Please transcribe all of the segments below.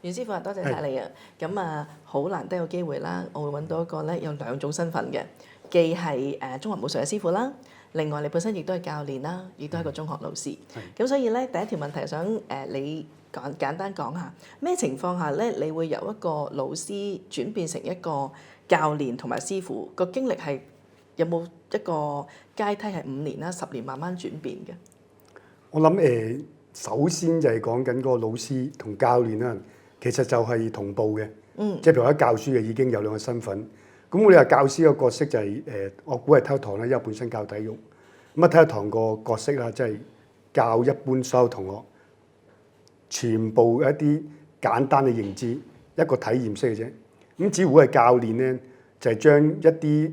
袁師傅啊，多謝晒你啊！咁啊，好難得有機會啦，我會揾到一個咧有兩種身份嘅，既係中華武術嘅師傅啦，另外你本身亦都係教練啦，亦都係個中學老師。咁所以咧，第一條問題想你簡單講下，咩情況下咧，你會由一個老師轉變成一個教練同埋師傅？個經歷係有冇一個階梯係5年啦、10年慢慢轉變嘅？我諗首先就係講緊嗰個老師同教練啦，其實就係同步嘅。即係譬如我喺教書嘅已經有兩個身份。咁我哋話教師嘅角色就係我估係體育堂啦，因為本身教體育。咁啊，體育堂個角色啦，即係教一般所有同學全部一啲簡單嘅認知，一個體驗式嘅啫。咁只會係教練咧，就係將一啲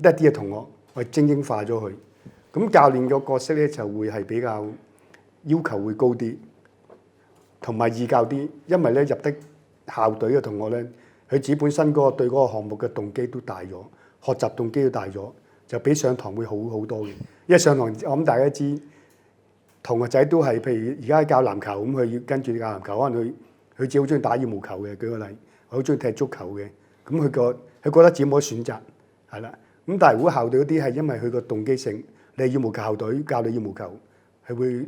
嘅同學我精英化咗佢。咁教練個角色咧就會係比較要求會高啲，同埋易教啲，因為咧入得校隊嘅同學咧，佢自己本身嗰個對嗰個項目嘅動機都大咗，學習動機都大咗，就比上堂會好好多嘅。因為上堂我諗大家知，同學仔都係譬如而家教籃球咁，佢要跟住教籃球，可能佢自己好中意打羽毛球嘅，舉個例，好中意踢足球嘅，咁佢覺得自己冇得選擇，係啦。咁但係如果校隊嗰啲係因為佢個動機性，你係羽毛球校隊教你羽毛球，係會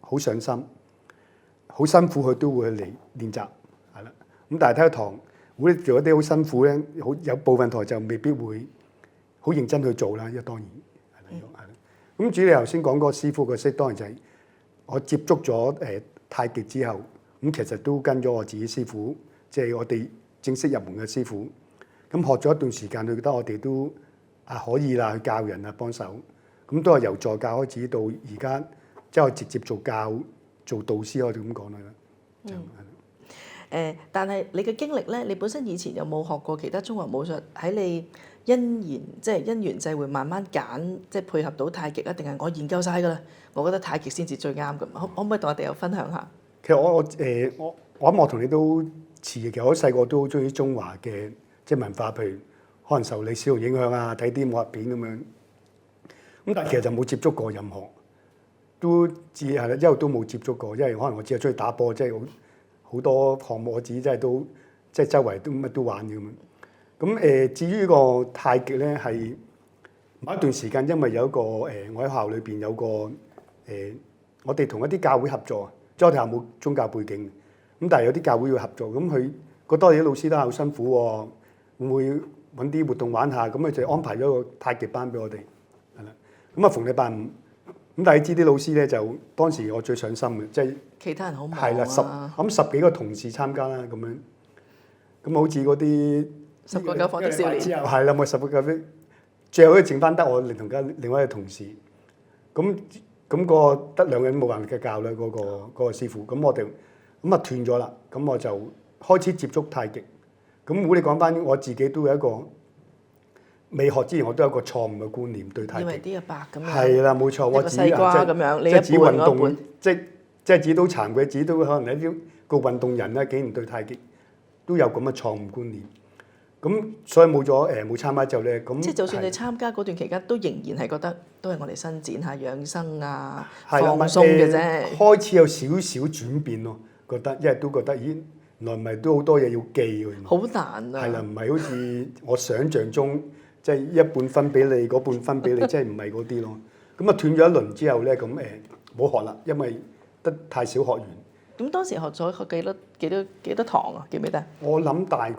好上心，好辛苦，佢都會嚟練習，係啦。咁但係體育堂，如果做一啲好辛苦咧，有部分台就未必會好認真去做啦。因為當然係啦。咁至於你頭先講嗰個師傅角色，當然就係我接觸咗太極之後，咁其實都跟咗我自己師傅，即係我哋正式入門嘅師傅。咁學咗一段時間，佢覺得我哋都可以啦，去教人啊，幫手。咁都係由助教開始到而家，即係我直接做導師，我哋咁講啦。但係你嘅經歷咧，你本身以前有冇學過其他中華武術？喺你因緣際會慢慢揀，即係配合到太極啊？定係我研究晒㗎啦？我覺得太極先至最啱㗎。可唔可以同我哋有分享下？其實我諗我同你都似嘅。其實我細個都好中意中華嘅即係文化，譬如可能受李小龍影響啊，睇啲武俠片咁樣。咁但係其實就冇接觸過任何，都只係啦，一路都冇接觸過，因為可能我只係中意打波，即係好多項目我自己真係都即係周圍都乜都玩嘅咁樣。咁至於個太極咧，係某一段時間，因為有一個我喺學校裏邊有個我哋同一啲教會合作，即係我哋校冇宗教背景，咁但係有啲教會要合作，咁佢覺得我哋啲老師都係好辛苦喎，會唔會揾啲活動玩下？咁佢就安排咗個太極班俾我哋，係啦。咁啊，逢禮拜五，咁但係你知啲老師咧就當時我最上心嘅，即係其他人好忙啊。係啦，十幾個同事參加啦，咁樣，咁好似嗰啲10個9房的少年，係啦，咪10個9房，最後咧剩翻得我另外一個同事，咁個得2個人冇辦法教啦，嗰個師傅，咁我哋咁啊斷咗啦，咁我就開始接觸太極，咁如果你講翻我自己都有一個。未學之前，我都有一個錯誤嘅觀念對太極。以為啲阿伯咁樣。係啦，冇錯，我指西瓜咁樣，你即係指運動，一半即係指到殘嘅，指到可能一啲個運動人咧，竟然對太極都有咁嘅錯誤觀念。咁所以冇參加之後咧，咁即係就算你參加嗰段期間，都仍然係覺得都係我哋伸展下養生啊、放鬆嘅啫。開始有少少轉變咯，覺得因為都覺得咦，原來唔係都好多嘢要記喎。好難啊！係啦，唔係好似我想象中。即係一半分俾你，嗰半分俾你，即係唔係嗰啲咯？咁啊斷咗一輪之後咧，咁冇學啦，因為得太少學員。咁當時學咗幾多堂啊？記唔記得？我諗大概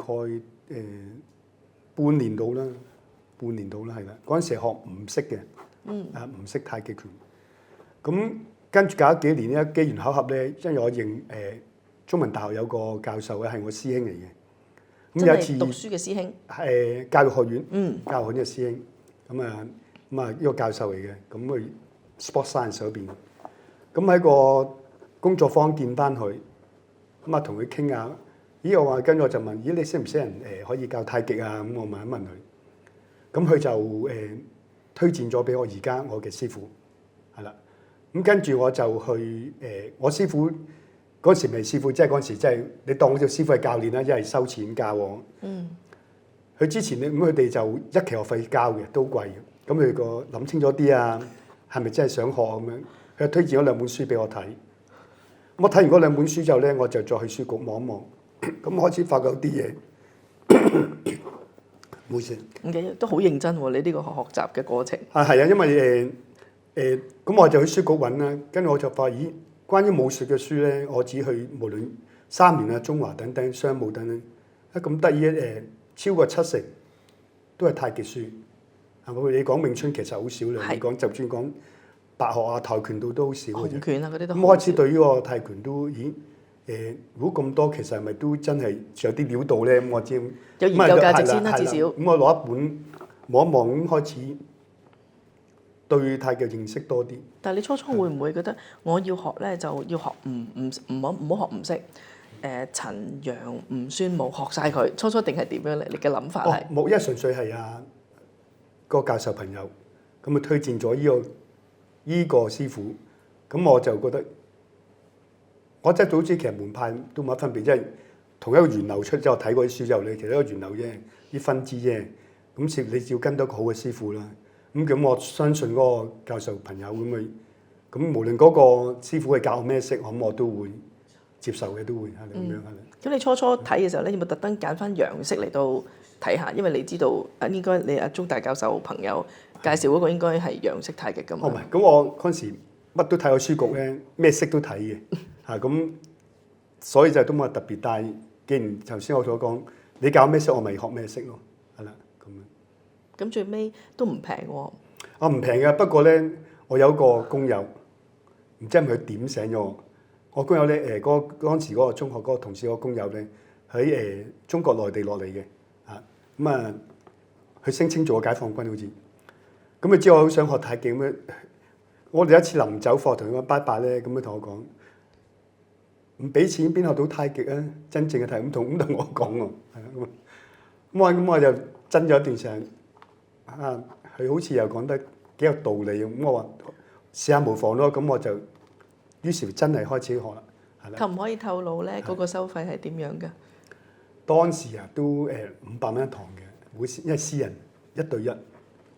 半年到啦，係啦。嗰陣時學唔識嘅，唔識太極拳。咁跟住搞咗幾年咧，機緣巧合咧，因為我認中文大學有個教授咧係我師兄嚟嘅。咁有一次讀書嘅師兄，教育學院，教育學院嘅師兄，咁啊呢個教授嚟嘅，咁佢 sport science 嗰邊，咁喺個工作坊見翻佢，咁啊同佢傾下，咦我話跟住我就問，咦你識唔識人可以教太極啊？咁我問一問佢，咁佢就推薦咗俾我而家我嘅師傅，係啦，咁跟住我就去我師傅。嗰時未師傅，即係嗰時，即係你當我做師傅係教練啦，一係收錢教我。佢之前咧，咁佢哋就一期學費交嘅，都貴嘅。咁佢個諗清楚啲啊，係咪真係想學咁樣？佢就推薦咗2本書俾我睇。我睇完嗰2本書之後咧，我就再去書局望一望。咁開始發覺有啲嘢，唔好意思。唔緊要，都好認真喎！你呢個學習嘅過程。係啊，因為咁我就去書局揾啦，跟住我就發現，咦，關於武術嘅書咧，我只去無論3聯啊、中華等等、商務等等，咁得意超過70%都係太極書。係咪？你講詠春其實好少啦，你講就算講白學啊、跆拳道都好少嘅啫。洪拳啊嗰啲都咁開始對呢個泰拳都，咦如果咁多，其實係咪都真係有啲料到咧？咁我知有研究價值先啦，至少。咁我攞一本望一望，咁開始對太極認識多啲。但係你初初會唔會覺得我要學咧就要學唔好學唔識？陳楊吳孫武學晒佢，初初定係點樣嚟？你嘅諗法係？冇，因為純粹係個教授朋友咁啊推薦咗依個師傅，咁我就覺得我真係早知其實門派都冇乜分別，即係同一個源流出之後睇過啲書之後咧，其實一個源流啫，啲分支啫。咁你要跟到一個好嘅師傅啦。咁我相信嗰個教授朋友咁無論嗰個師傅係教我咩式，咁我都會接受嘅，都會係咁樣係。咁你初初睇嘅時候咧，有冇特登揀翻楊式嚟到睇下？因為你知道應該你阿鍾大教授朋友介紹嗰個應該係楊式太極㗎嘛。唔係，咁我嗰陣時乜都睇過書局咧，咩式都睇嘅嚇咁，所以就都冇特別。但係既然頭先我所講，你教咩式，我咪學咩式咯，係啦咁樣。咁最尾都唔平喎。我唔平嘅，不過咧，我有個工友，唔知係咪佢點醒咗我。我工友咧嗰陣時嗰個中學嗰個同事嗰個工友咧，喺中國內地落嚟嘅嚇咁啊，佢聲稱做個解放軍好似。咁佢知我好想學太極咁樣，我哋一次臨走課同佢講拜拜咧，咁佢同我講唔俾錢邊學到太極啊？真正嘅太極咁同我講喎，係啊咁我就爭咗一段時間啊，佢好似又講得幾有道理咁，我話試下模仿咯，咁我就於是真係開始學啦，係啦。可唔可以透露咧嗰個收費係點樣㗎？當時啊都500蚊一堂嘅，每因為私人1對1，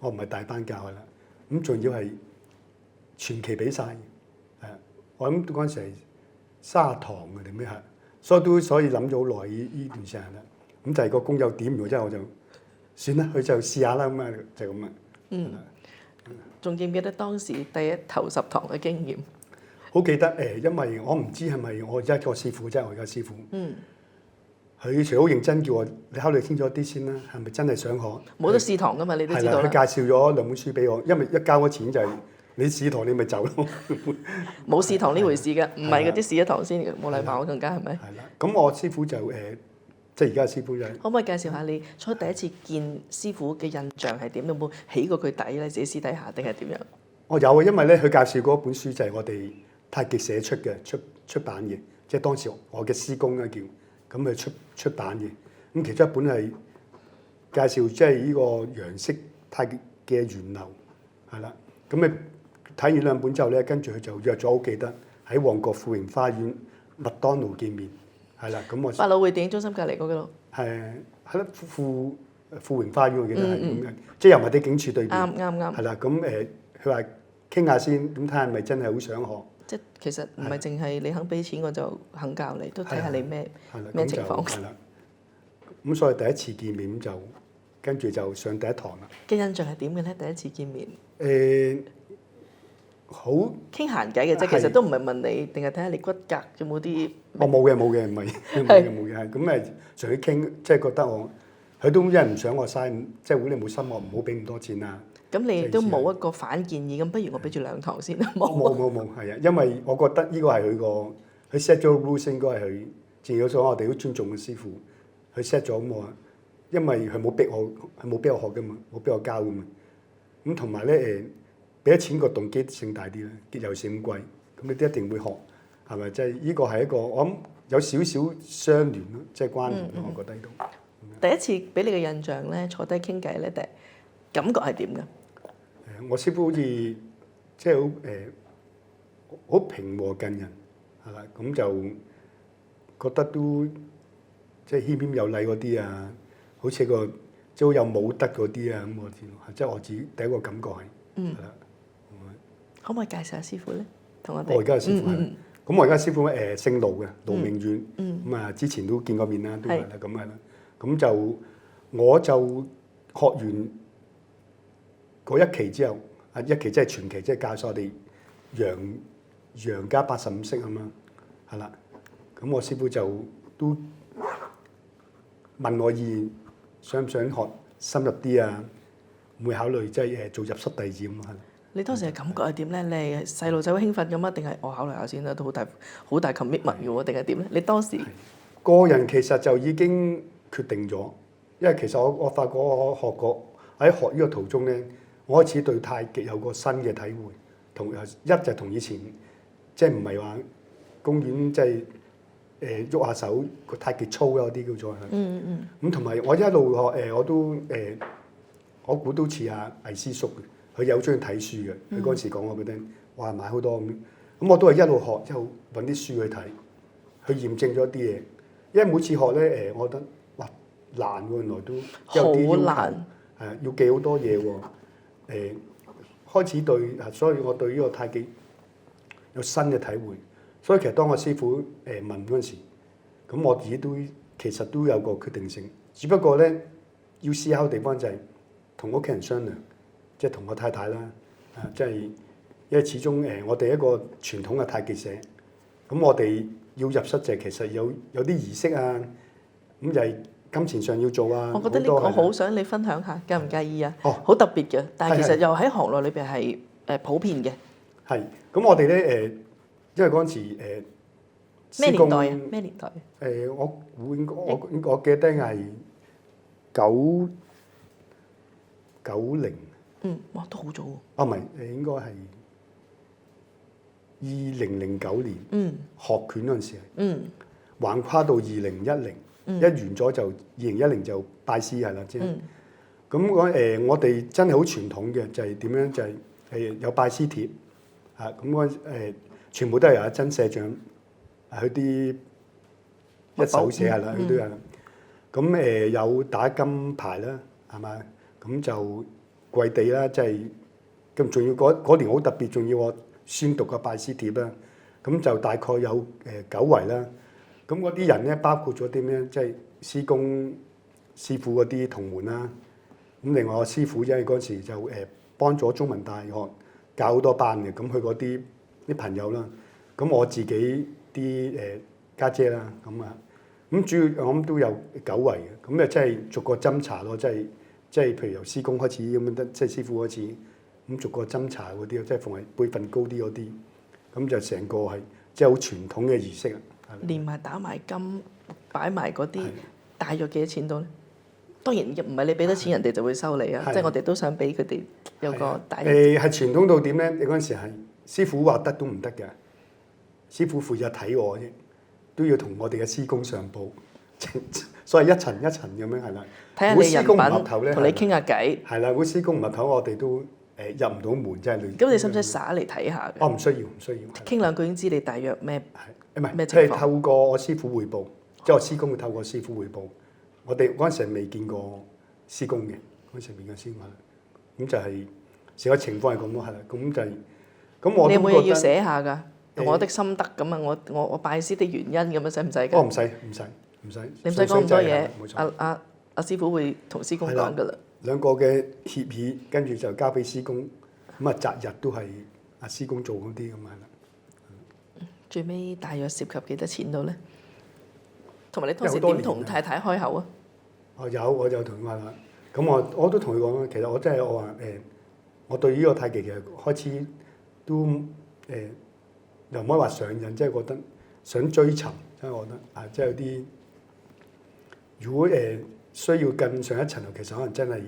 我唔係大班教㗎啦。咁仲要係全期俾晒，係啊！我諗嗰陣時係30堂嘅定咩係，所以諗咗好耐呢段時間啦。咁就係個工友點完之後，我就算啦，佢就試下啦咁啊，就咁啊。仲記唔記得當時第一頭10堂嘅經驗？好記得因為我唔知係咪我而家個師傅，即係我而家師傅。佢除咗好認真叫我，你考慮清楚啲先啦，係咪真係想學？冇得試堂㗎嘛，你都知道啦。佢介紹咗2本書俾我，因為一交咗錢就係你試堂，你咪走咯。冇試堂呢回事㗎，唔係嗰啲試一堂先冇禮貌更加係咪？係啦，咁我師傅就即係而家師傅就可唔可以介紹下你初第一次見師傅嘅印象係點？有冇起過佢底咧？自己私底下定係點樣？我有啊，因為咧佢介紹嗰本書就係我哋太極社出嘅出版嘅，即係當時我嘅師公咧叫咁去出版嘅。咁其中一本係介紹即係呢個楊式太極嘅源流，係啦。咁你睇完2本之後咧，跟住佢就約咗，好記得喺旺角富榮花園麥當勞見面，係啦。咁我百老匯電影中心隔離嗰度。係咯，富榮花園我記得係咁嘅，即係又唔係啲警署對面。啱。係啦，咁佢話傾下先，咁睇下係咪真係好想學。即係其實唔係淨係你肯俾錢我就肯教你，都睇下你咩情況。係啦，咁所以第一次見面就跟住就上第一堂啦。嘅印象係點嘅咧？第一次見面。好傾閒偈嘅啫，其實都唔係問你，定係睇下你骨骼有冇啲。我冇嘅，唔係係咁誒，隨佢傾，即係覺得佢都因為唔想我嘥，即係如果你冇心，我唔好俾咁多錢啊。咁你都冇一個反建議，咁不如我俾住2堂先啦。冇，係啊，因為我覺得呢個係佢 set 咗 rules，應該係佢正如所講，我哋都尊重嘅師傅，佢 set 咗咁我，因為佢冇逼我學噶嘛，冇逼我教噶嘛。咁同埋咧俾咗錢個動機性大啲啦，尤其是咁貴，咁你都一定會學，係咪？即係呢個係一個我諗有少少相聯咯，即係關聯咯，我覺得呢度。第一次俾你嘅印象咧，坐低傾偈咧，感覺係點㗎？我師傅好似即係好平和近人，係啦，咁就覺得都即係謙謙有禮嗰啲啊，好似個即係好有武德嗰啲啊，咁我知，即係我自己第一個感覺係，係啦。可唔可以介紹下師傅咧？同我哋。我而家嘅師傅係咁我而家師傅姓盧嘅，盧明遠。咁啊，之前都見過面啦，都係啦，咁係啦。咁就我就學完嗰一期之後，一期即係全期，即係教晒我哋楊家85式咁樣，係啦。咁我師傅就都問我意見，想唔想學深入啲啊？會考慮即係做入室弟子咁係。你當時嘅感覺係點咧？你係細路仔好興奮咁啊？定係我考慮下先啦？都好大 commitment 嘅喎，定係點咧？你當時個人其實就已經決定咗，因為其實我發覺我學過喺學呢個途中咧，我開始對太極有個新嘅體會，就同以前即係唔係話公園即係喐下手個太極操嗰啲叫做係。咁同埋我一路學我都我估都似阿魏師叔嘅，佢有中意睇書嘅。佢嗰陣時講我俾你聽，哇買好多咁。咁我都係一路學，之後揾啲書去睇，去驗證咗啲嘢。因為每次學咧我覺得哇難喎，原來都有啲要求，難要記好多嘢喎。開始所以我對呢個太極有新嘅體會。所以其實當我師傅問嗰陣時，咁我自己其實都有個決定性，只不過咧要思考嘅地方就係同屋企人商量，即係同我太太啦，即係因為始終我哋一個傳統嘅太極社，咁我哋要入室就其實有啲儀式啊，咁就係金錢上要做啊。我覺得呢個好想你分享下，介唔介意啊？好特別嘅，但係其實又喺行內裏邊係普遍嘅。係，咁我哋咧因為嗰陣時咩年代啊？咩年代？我記得係90。哇，都好早喎。唔係應該係2009年。學拳嗰陣時係。橫跨到2010，一完咗就2010就拜師係啦，即係。咁我哋真係好傳統嘅，就係點樣？就係有拜師帖咁全部都係由阿曾社長佢啲一手寫係啦，佢都有。咁有打金牌啦，係嘛？咁就跪地啦，即係咁。仲要嗰年好特別，仲要我宣讀個拜師帖啦。咁就大概有9圍啦。咁嗰啲人咧，包括咗啲咩？即係師公、師傅嗰啲同門啦。咁另外我師傅因為嗰時就幫咗中文大學教好多班嘅，咁佢嗰啲朋友啦。咁我自己啲家姐啦，咁主要我諗都有9圍嘅。咁即係逐個斟茶咯，即係譬如由師公開始咁樣，即係師傅開始咁逐個斟茶嗰啲，即係逢係輩分高啲嗰啲，咁就成個係即係好傳統嘅儀式啊。連埋打埋金擺埋嗰啲，大約幾多錢到咧？當然唔係你俾得錢人哋就會收你啊，即係我哋都想俾佢哋有個大約。係傳統到點咧？你嗰陣時係師傅話得都唔得嘅，師傅負責睇我啫，都要同我哋嘅師公上報，所以一層一層咁樣係啦。睇下你人品，同你傾下偈。係啦，如果師公唔合頭，我哋都入唔到門，真係亂。咁你使唔使耍嚟睇下？我唔需要。傾兩句已經知你大約咩？唔係，佢係透過我師傅彙報，即係我師公會透過師傅彙報。我哋嗰陣時係未見過師公嘅，嗰陣時未見過師公啦。咁就係成個情況係咁咯，係啦。咁就係咁我。你有冇嘢要寫下㗎？我的心得咁啊！我拜師的原因咁樣使唔使㗎？唔使。你唔使講咁多嘢。阿師傅會同師公講㗎啦。兩個嘅協議，跟住就交俾師公。咁啊，擇日都係阿師公做嗰啲咁啊。最尾大約涉及幾多錢到咧？同埋你當時點同太太開口啊？我就同佢話啦。咁我都同佢講，其實我真係我話我對呢個太極其實開始都又唔可以話上癮，即係覺得想追尋，即係我覺得即係有啲如果需要更上一層樓，其實可能真係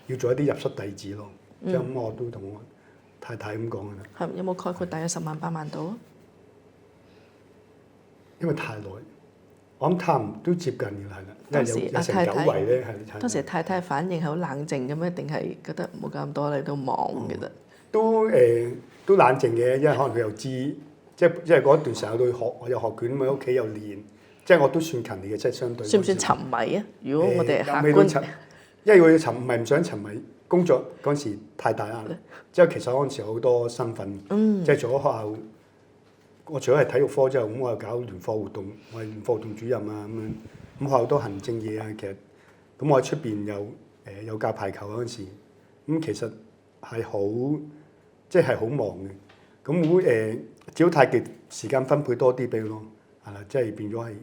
要做一啲入室弟子咯。即係咁，我都同我太太咁講㗎啦。係有冇概括大約10萬8萬到啊？因為太耐，我諗差唔多接近㗎啦，係啦。當時阿太太，當時太太反應係好冷靜嘅咩？定係覺得冇咁多你都忙其實？都冷靜嘅，因為可能佢又知，即係因為嗰一段時間我都學，我又學拳，喺屋企又練，即係我都算勤力嘅，即係相對。算唔算沉迷啊？如果我哋客觀，因為我要唔係唔想沉迷工作嗰陣時太大壓力，即係其實嗰陣時好多身份，即係做咗學校我除咗係體育科之後，咁我又搞聯課活動，我係聯課活動主任啊咁樣。咁學校多行政嘢啊，其實咁我喺出邊有教排球嗰陣時，咁其實係好即係好忙嘅。咁會只要太極時間分配多啲俾佢咯，係啦，即係變咗係，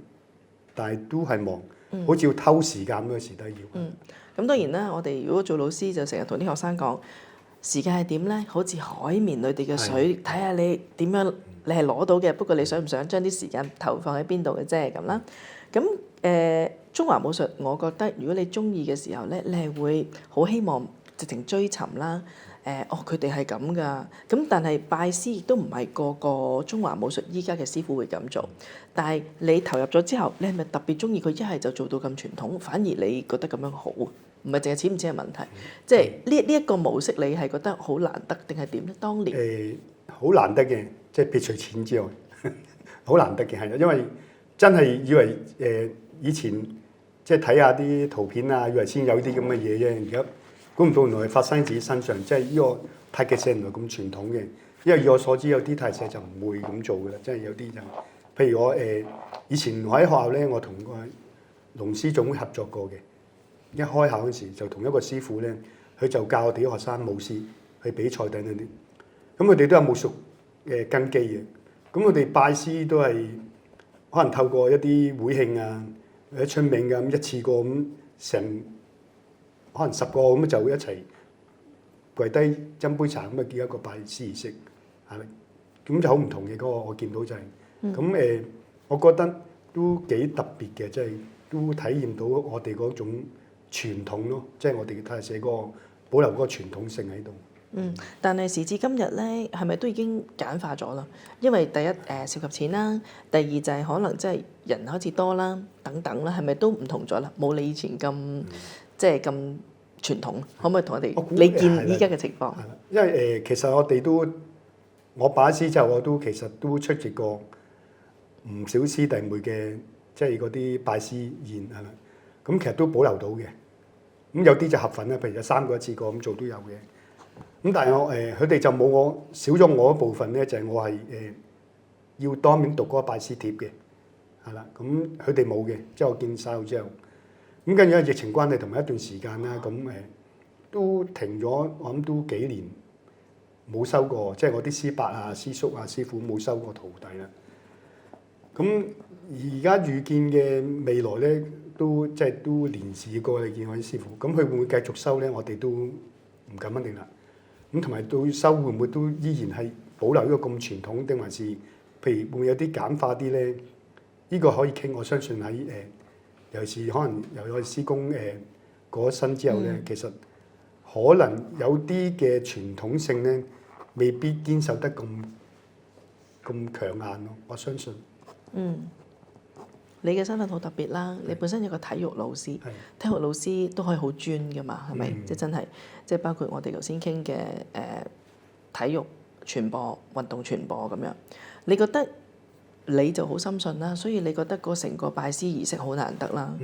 但係都係忙，好似要偷時間嗰時都要。咁當然啦，我哋如果做老師就成日同啲學生講，時間係點咧？好似海綿裏邊嘅水，睇下你點樣，你係攞到嘅。不過你想唔想將啲時間投放喺邊度嘅啫咁啦。咁中華武術，我覺得如果你中意嘅時候咧，你係會好希望直情追尋啦。佢哋係咁噶。咁但係拜師亦都唔係個個中華武術依家嘅師傅會咁做。但係你投入咗之後，你係咪特別中意佢？一係就做到咁傳統，反而你覺得咁樣好，唔係淨係錢唔錢嘅問題。即係呢一個模式，你係覺得好難得定係點咧？當年好難得嘅，即係撇除錢之外，好難得嘅係，因為真係以為以前即係睇下啲圖片啊，以為先有啲咁嘅嘢啫。而家估唔到原來發生喺自己身上，即係呢個太極社原來咁傳統嘅。因為以我所知，有啲太極社就唔會咁做嘅啦，即係有啲就譬如我以前我喺學校咧，我同個龍獅總會合作過嘅。一開校嗰時就同一個師傅咧，佢就教我哋啲學生舞獅去比賽等等啲。咁佢哋都有武術根基嘅。咁我哋拜師都係可能透過一啲會慶啊、或者春茗咁一次過咁成可能10個咁就會一齊跪低斟杯茶咁啊，叫一個拜師儀式係咪？咁就好唔同嘅嗰個我見到就係咁我覺得都幾特別嘅，即係都體驗到我哋嗰種傳統咯，即係我哋太極社嗰個保留嗰個傳統性喺度。但係時至今日咧，係咪都已經簡化咗啦？因為第一涉及錢啦，第二就係可能即係人開始多啦，等等啦，係咪都唔同咗啦？冇你以前咁即係咁傳統，可唔可以同我哋你見依家嘅情況？係啦，因為其實我哋都我拜師之後，我都其實都出席過唔少師弟妹嘅即係嗰啲拜師宴係啦。咁其實都保留到嘅。咁有啲就合份啦，譬如有3個一次過咁做都有嘅。咁但係我佢哋就冇我少咗我一部分咧，就係我係要當面讀嗰個拜師帖嘅，係啦。咁佢哋冇嘅，即係我見晒之後，咁跟住因為疫情關係同埋一段時間啦，咁都停咗，我諗都幾年冇收過，即係我啲師伯啊、師叔啊、師傅冇收過徒弟啦。咁而家預見嘅未來咧，都即係都年事過，你見我啲師傅，咁佢會唔會繼續收咧？我哋都唔敢肯定啦。咁同埋到收會唔會都依然係保留呢個咁傳統，定還是譬如會唔會有啲簡化啲咧？呢個可以傾。我相信喺尤其是可能由我哋師公過咗身之後咧，其實可能有啲嘅傳統性咧，未必堅守得咁強硬咯。我相信。你嘅身份好特別啦，你本身有個體育老師，體育老師都可以好專噶嘛，係咪？即係真係，即係包括我哋頭先傾嘅體育傳播、運動傳播咁樣。你覺得你就好深信啦，所以你覺得嗰成個拜師儀式好難得啦。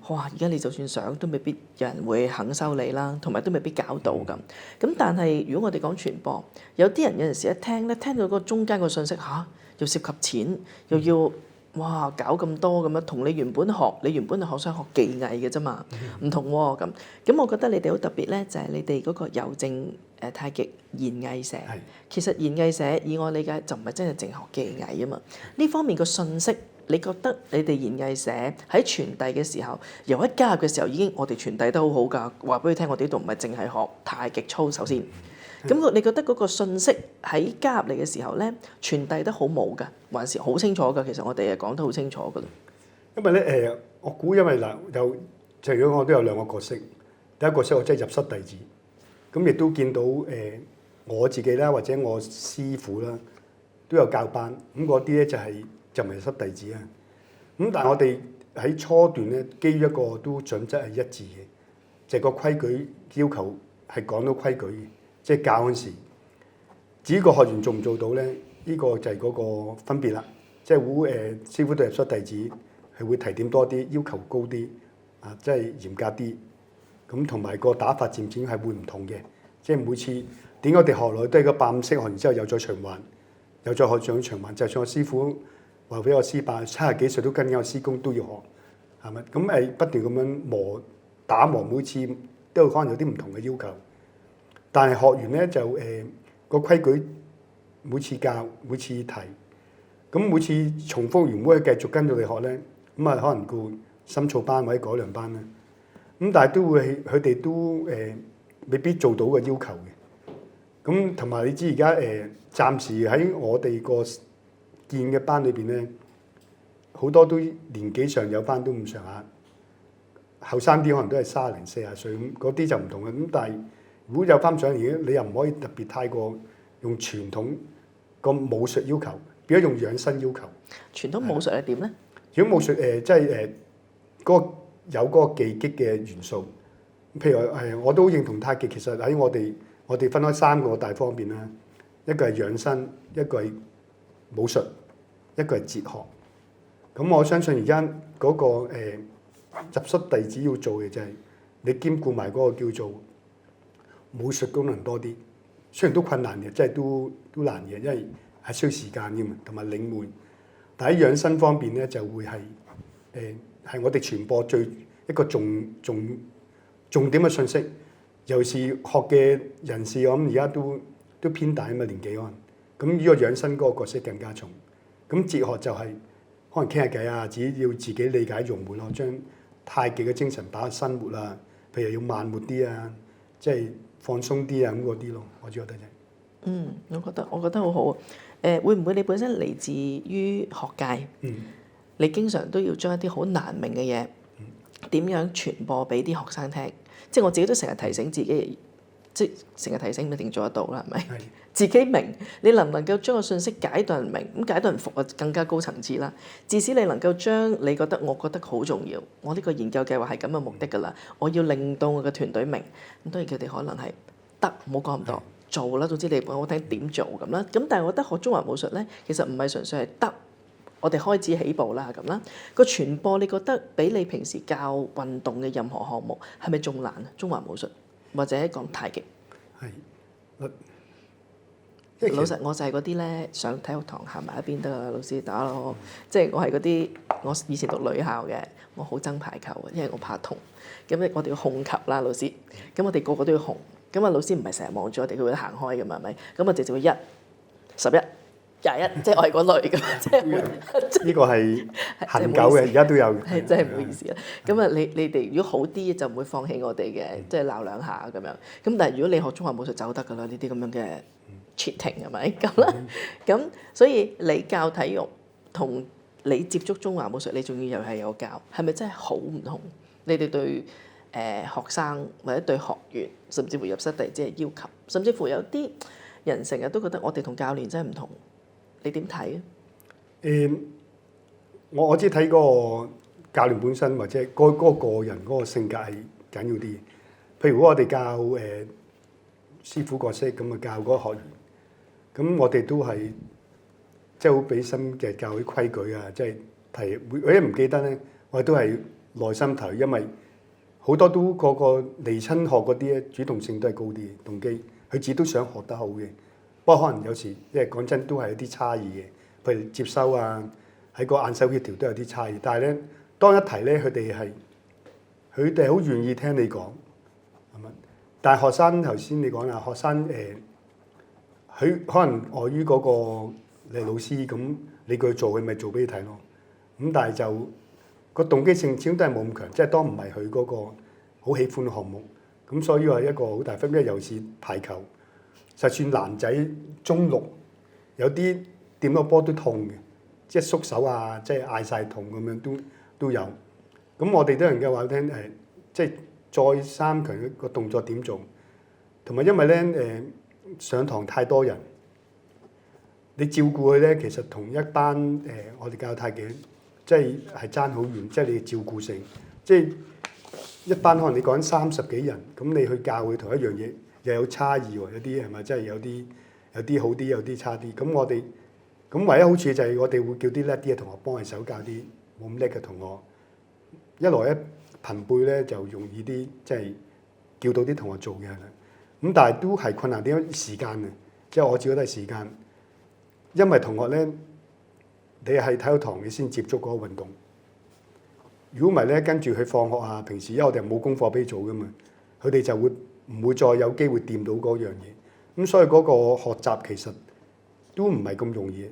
哇！而家你就算想都未必有人會肯收你啦，同埋都未必搞到咁。咁但係如果我哋講傳播，有啲人有陣時一聽咧，聽到嗰個中間個信息又涉及錢，又要哇搞咁多咁樣，同你原本係學想學技藝嘅啫嘛，唔同喎咁。咁我覺得你哋好特別咧，就係你哋嗰個郵政太極研藝社。其實研藝社以我理解就唔係真係淨學技藝啊嘛。呢方面個信息，你覺得你哋研藝社喺傳遞嘅時候，由一加入嘅時候已經我哋傳遞得好好㗎。話俾佢聽，我哋呢度唔係淨係學太極操，首先。咁你覺得嗰個信息喺加入嚟嘅時候咧，傳遞得好冇㗎，還是好清楚㗎？其實我哋係講得好清楚㗎啦。因為咧我估因為嗱就如果我都有2個角色，第一個角色我真係入室弟子，咁亦都見到我自己啦，或者我師傅啦都有教班，咁嗰啲咧就唔係入室弟子啊。咁但係我哋喺初段咧，基於一個都準則係一致嘅，就係個規矩要求係講到規矩嘅。即係教嗰時，至於個學員做唔做到咧？呢個就係嗰個分別啦。即係師傅對入室弟子係會提點多啲，要求高啲，即係嚴格啲。咁同埋個打法漸係會唔同嘅。即係每次點解我哋學落去都係個8、5式學完之後又再循環，又再學長長慢，就算我師傅話俾我師伯70幾歲都跟緊我師公都要學，係咪？咁係不斷咁樣打磨，每次都可能有啲唔同嘅要求。但係學完咧就個規矩，每次教每次提，咁每次重複完，如果繼續跟住你學咧，咁啊可能個深造班或者改良班啦。咁但係都會佢哋都未必做到個要求嘅。咁同埋你知而家暫時喺我哋個見嘅班裏邊咧，好多都年紀上有班都咁上下，後生啲可能都係30零40歲咁，嗰啲就唔同嘅。咁但係如果有班上嚟，你又唔可以特別太過用傳統個武術要求，變咗用養生要求。傳統武術係點咧？如果武術即係嗰個有嗰個技擊嘅元素，譬如我都認同太極其實喺我哋分開3個大方面啦，一個係養生，一個係武術，一個係哲學。咁我相信而家嗰個入室弟子要做嘅就係你兼顧埋嗰個叫做武術功能多啲，雖然都困難嘅，即係都難嘅，因為係需要時間嘅嘛，同埋領會。但喺養生方面咧，就會係係我哋傳播一個重點嘅信息。尤其是學嘅人士，我諗而家都偏大啊嘛，年紀可能。咁呢個養生嗰個角色更加重。咁哲學就係可能傾下偈啊，只要自己理解融會咯，將太極嘅精神擺喺生活啊，譬如要慢活啲啊，即係放鬆啲啊咁嗰啲咯，我只覺得啫。我覺得好好。會唔會你本身嚟自於學界？你經常都要將一啲好難明嘅嘢點樣傳播俾啲學生聽？即係我自己都成日提醒自己，即係成日提醒唔一定做得到啦，係咪？自己明，你能唔能夠將個信息解到人明？咁解到人服啊，更加高層次啦。至少你能夠將你覺得我覺得好重要，我呢個研究計劃係咁嘅目的㗎啦。我要令到我嘅團隊明。咁當然佢哋可能係得，唔好講咁多，做啦。總之你講我聽點做咁啦。咁但係我覺得學中華武術咧，其實唔係純粹係得。我哋開始起步啦，咁啦，個傳播你覺得比你平時教運動嘅任何項目係咪仲難啊？中華武術或者講太極，老實我就係嗰啲咧，上體育堂行埋一邊得啦，老師打咯。即係我係嗰啲，我以前讀女校嘅，我好憎排球嘅，因為我怕痛。咁咧我哋要控球啦，老師。咁我哋個個都要控。咁啊老師唔係成日望住我哋，佢會行開㗎嘛，係咪？咁我哋就會1、11、21，即係我係嗰類㗎，即係呢個係恆久嘅，而家都有。係真係唔好意思啦。咁啊，你哋如果好啲就唔會放棄我哋嘅，即係鬧兩下咁樣。咁但係如果你學中華武術就得㗎啦，呢啲咁樣嘅 cheating 係咪咁啦？咁所以你教體育同你接觸中華武術，你仲要又係有教，係咪真係好唔同？你哋對學生或者對學員，甚至乎入室弟子嘅要求，甚至乎有啲人成日都覺得我哋同教練真係唔同。你點睇啊？我只睇嗰個教練本身或者嗰個人嗰個性格係緊要啲。譬如如果我哋教師傅角色咁啊，教嗰個學員，咁我哋都係即係好俾心嘅教啲規矩啊，即係提。我一唔記得咧，我哋都係耐心提，因為好多都個離親學嗰啲咧，主動性都係高啲動機，佢自己都想學得好嘅。不過可能有時，因為講真都係有啲差異嘅，譬如接收啊，喺個眼手協調都有啲差異。但係咧，當一提咧，佢哋好願意聽你講，係咪？但係學生頭先你講啦，學生佢可能礙於嗰個你老師咁，你叫佢做，佢咪做俾你睇咯。咁但係就個動機性始終都係冇咁強，即係當唔係佢嗰個好喜歡嘅項目，咁所以話一個好大分別。尤其是排球。就算男仔中6有啲掂個波都痛嘅，即係縮手啊，即係嗌晒痛咁樣都有。咁我哋都能夠話聽即係再三強個動作點做，同埋因為咧上堂太多人，你照顧佢咧，其實同一班我哋教太極即係爭好遠，即係你嘅照顧性，即係一班可能你講緊30幾人，咁你去教佢同一樣嘢。又有差異喎，有啲係咪真係有啲好啲，有啲差啲。咁我哋咁唯一好處就係我哋會叫啲叻啲嘅同學幫佢手教啲冇咁叻嘅同學。一來一朋輩咧就容易啲，即係叫到啲同學做嘅係啦。咁但係都係困難啲時間嘅，即係我自己覺得係時間。因為同學咧，你係體育堂你先接觸嗰個運動。如果唔係咧，跟住佢放學啊，平時因為我哋冇功課俾做噶嘛，佢哋就會唔會再有機會掂到嗰樣嘢。咁所以嗰個學習其實都唔係咁容易。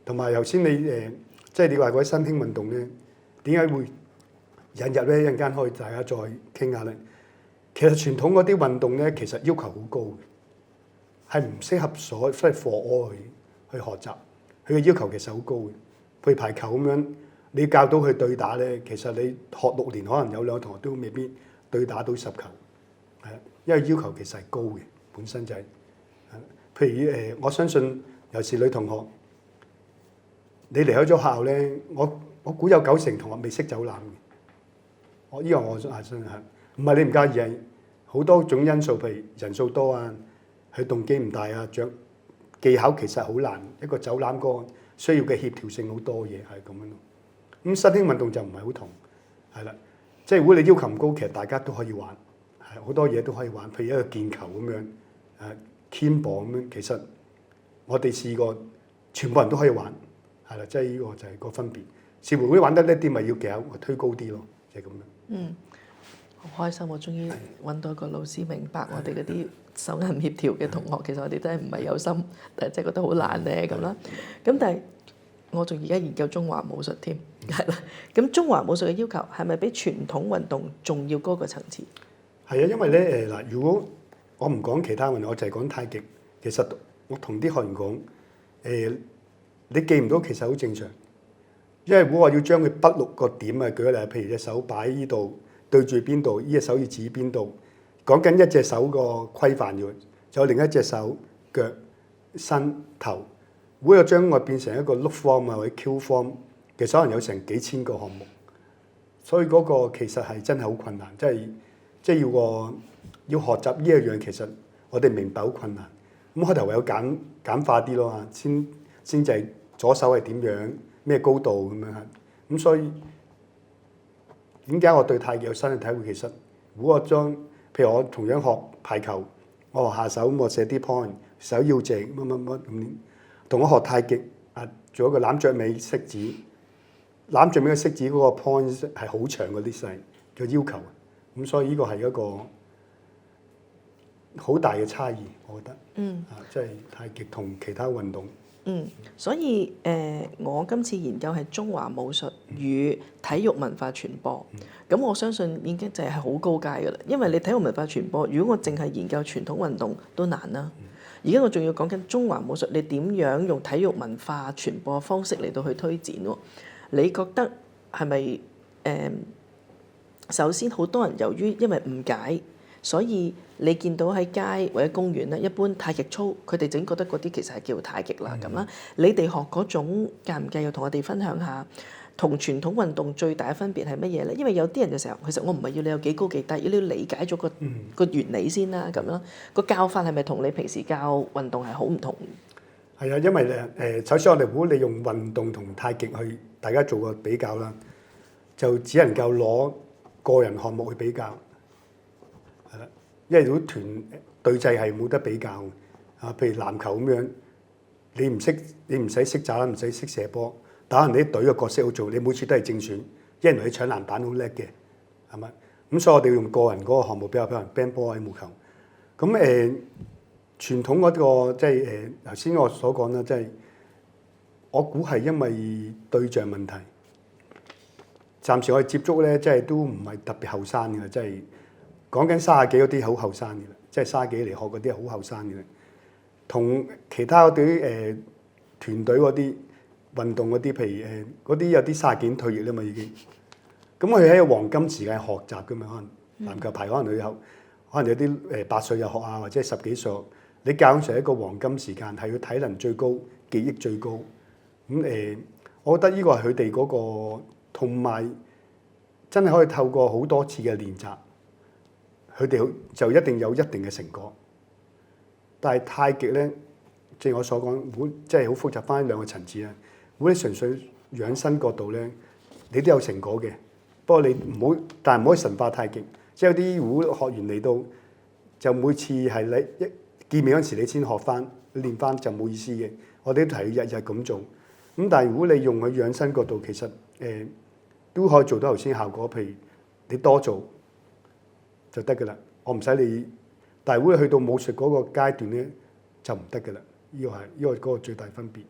同埋頭先你即係你話嗰啲新興運動咧，點解會引入咧？一陣間可以大家再傾下咧。其實傳統嗰啲運動咧，其實要求好高嘅，係唔適合即係 for all 去學習。佢嘅要求其實好高嘅。譬如排球咁樣，你教到佢對打咧，其實你學6年，可能有2個同學都未必對打到10球，係啊，因為要求其實係高嘅，本身就係。譬如我相信尤其是女同學，你離開咗學校咧，我估有90%同學未識走籃嘅。我相信係，唔係你唔介意，係好多種因素，譬如人數多啊，佢動機唔大啊，技巧其實好難，一個走籃個需要嘅協調性好多嘢係咁樣咯。咁新興運動就唔係好同，係啦，即係如果你要求唔高，其實大家都可以玩，係好多嘢都可以玩，譬如一個毽球咁樣，鉛磅咁樣，其實我哋試過，全部人都可以玩，係啦，即係呢個就係個分別。似乎嗰啲玩得叻啲，咪要技巧推高啲咯，就係咁樣。嗯，好開心，我終於揾到一個老師明白我哋嗰啲手眼協調嘅同學，其實我哋真係唔係有心，但係真係覺得好難咧咁啦。咁但係我仲而家研究中華武術添，係啦。咁中華武術嘅要求係咪比傳統運動仲要高個層次？係啊，因為咧嗱，如果我唔講其他運動，我就係講太極。其實我同啲學員講，你記唔到其實好正常，因為如果我要將佢筆錄個點啊，舉個例，譬如隻手擺呢度對住邊度，呢隻手要指邊度，講緊一隻手個規範要，仲有另一隻手腳身頭，如果我將我變成一個 look form 啊或者 Q form，其實可能有成幾千個項目，所以嗰個其實係真係好困難，即係要學習呢一樣，其實我哋明白好困難。咁開頭唯有簡化啲咯嚇，先就係左手係點樣，咩高度咁樣嚇。咁所以點解我對太極有新嘅體會？其實如果我譬如我同樣學排球，我學下手咁，我寫啲 point，手要直乜咁。同我學太極做一個攬著尾式子，攬著尾嘅式子嗰個 point 係好長嗰啲細嘅要求。咁所以呢個係一個好大嘅差異，我覺得。即係太極同其他運動。所以我今次研究係中華武術與體育文化傳播。咁我相信已經就係好高階㗎啦。因為你體育文化傳播，如果我淨係研究傳統運動都難啦。而家我仲要講緊中華武術，你點樣用體育文化傳播方式嚟到去推展喎？你覺得係咪首先好多人由於因為誤解，所以你見到喺街或者公園咧，一般太極操佢哋整覺得嗰啲其實係叫太極啦咁啦。你哋學嗰種介唔介意同我哋分享下，同傳統運動最大嘅分別係乜嘢咧？因為有啲人就成日，其實我唔係要你有幾高幾低，要你理解咗個原理先啦咁啦。個教法係咪同你平時教運動係好唔同？係啊，因為咧首先我哋如果你用運動同太極去大家做個比較啦，就只能夠攞個人項目去比較，係啦，因為如果團隊制係冇得比較啊。譬如籃球咁樣，你唔使識揸，唔使識射波，打人哋啲隊嘅角色好做，你每次都係正選，因為你搶籃板好叻嘅，係咪？咁所以我哋要用個人嗰個項目比較，譬如 band 波、羽毛球。咁傳統嗰個即係頭先我所講啦，即係我估係因為對象問題。暫時我哋接觸咧，即係都唔係特別後生嘅，即係講緊30幾嗰啲好後生嘅啦，即係30幾嚟學嗰啲好後生嘅啦。同其他嗰啲團隊嗰啲運動嗰啲，譬如嗰啲有啲30幾退役啦嘛已經。咁佢喺黃金時間學習㗎嘛，可能籃球排可能有啲8歲入學啊，或者10幾歲。你教上一個黃金時間，係要體能最高、記憶最高。咁我覺得呢個係佢哋嗰個。同埋真係可以透過好多次嘅練習，佢哋就一定有一定嘅成果。但係太極咧，正如我所講，即係好複雜翻兩個層次啦。如果你純粹養生角度咧，你都有成果嘅。不過你但係唔可以神化太極。即係有啲如果學員嚟到，就每次係你一見面嗰陣時你先學翻練翻就冇意思嘅。我哋都提日日咁做。咁但係如果你用佢養生角度，其實都可以做到頭先效果。譬如你多做就得㗎啦，我唔使你。但係如果你去到武術嗰個階段咧，就唔得㗎啦。呢個係嗰個最大分別。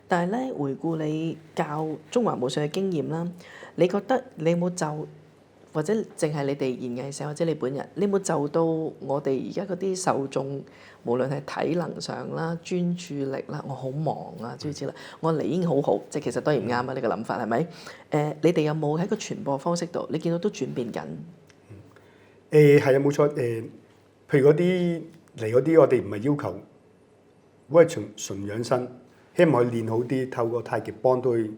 但係咧，回顧你教中華武術嘅經驗啦，你覺得你有冇就或者淨係你哋研藝社或者你本人，你有冇就到我哋而家嗰啲受眾，無論係體能上啦、專注力啦，我好忙啊，諸如此類，我嚟已經好好，即係其實當然唔啱啊！呢個諗法係咪？你哋有冇喺個傳播方式度，你見到都轉變緊？係啊，冇錯。譬如嗰啲嚟嗰啲，我哋唔係要求，如果係純養生，希望佢練好啲，透過太極幫到佢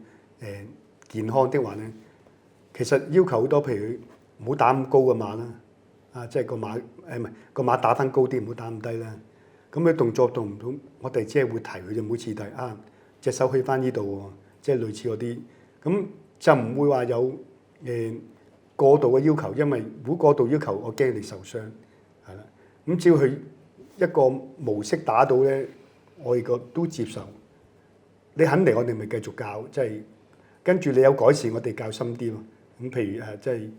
健康的話咧，其實要求好多，譬如唔好打咁高嘅馬啦，即係個馬唔係個馬打翻高啲，唔好打咁低啦。咁佢動作動唔到，我哋只係會提佢就每次提隻手去翻呢度喎，即係類似嗰啲，咁就唔會話有過度嘅要求，因為如果過度要求，我驚你受傷，係啦。咁只要佢一個模式打到咧，我哋個都接受。你肯嚟，我哋咪繼續教，即係跟住你有改善，我哋教深啲咯。咁譬如即係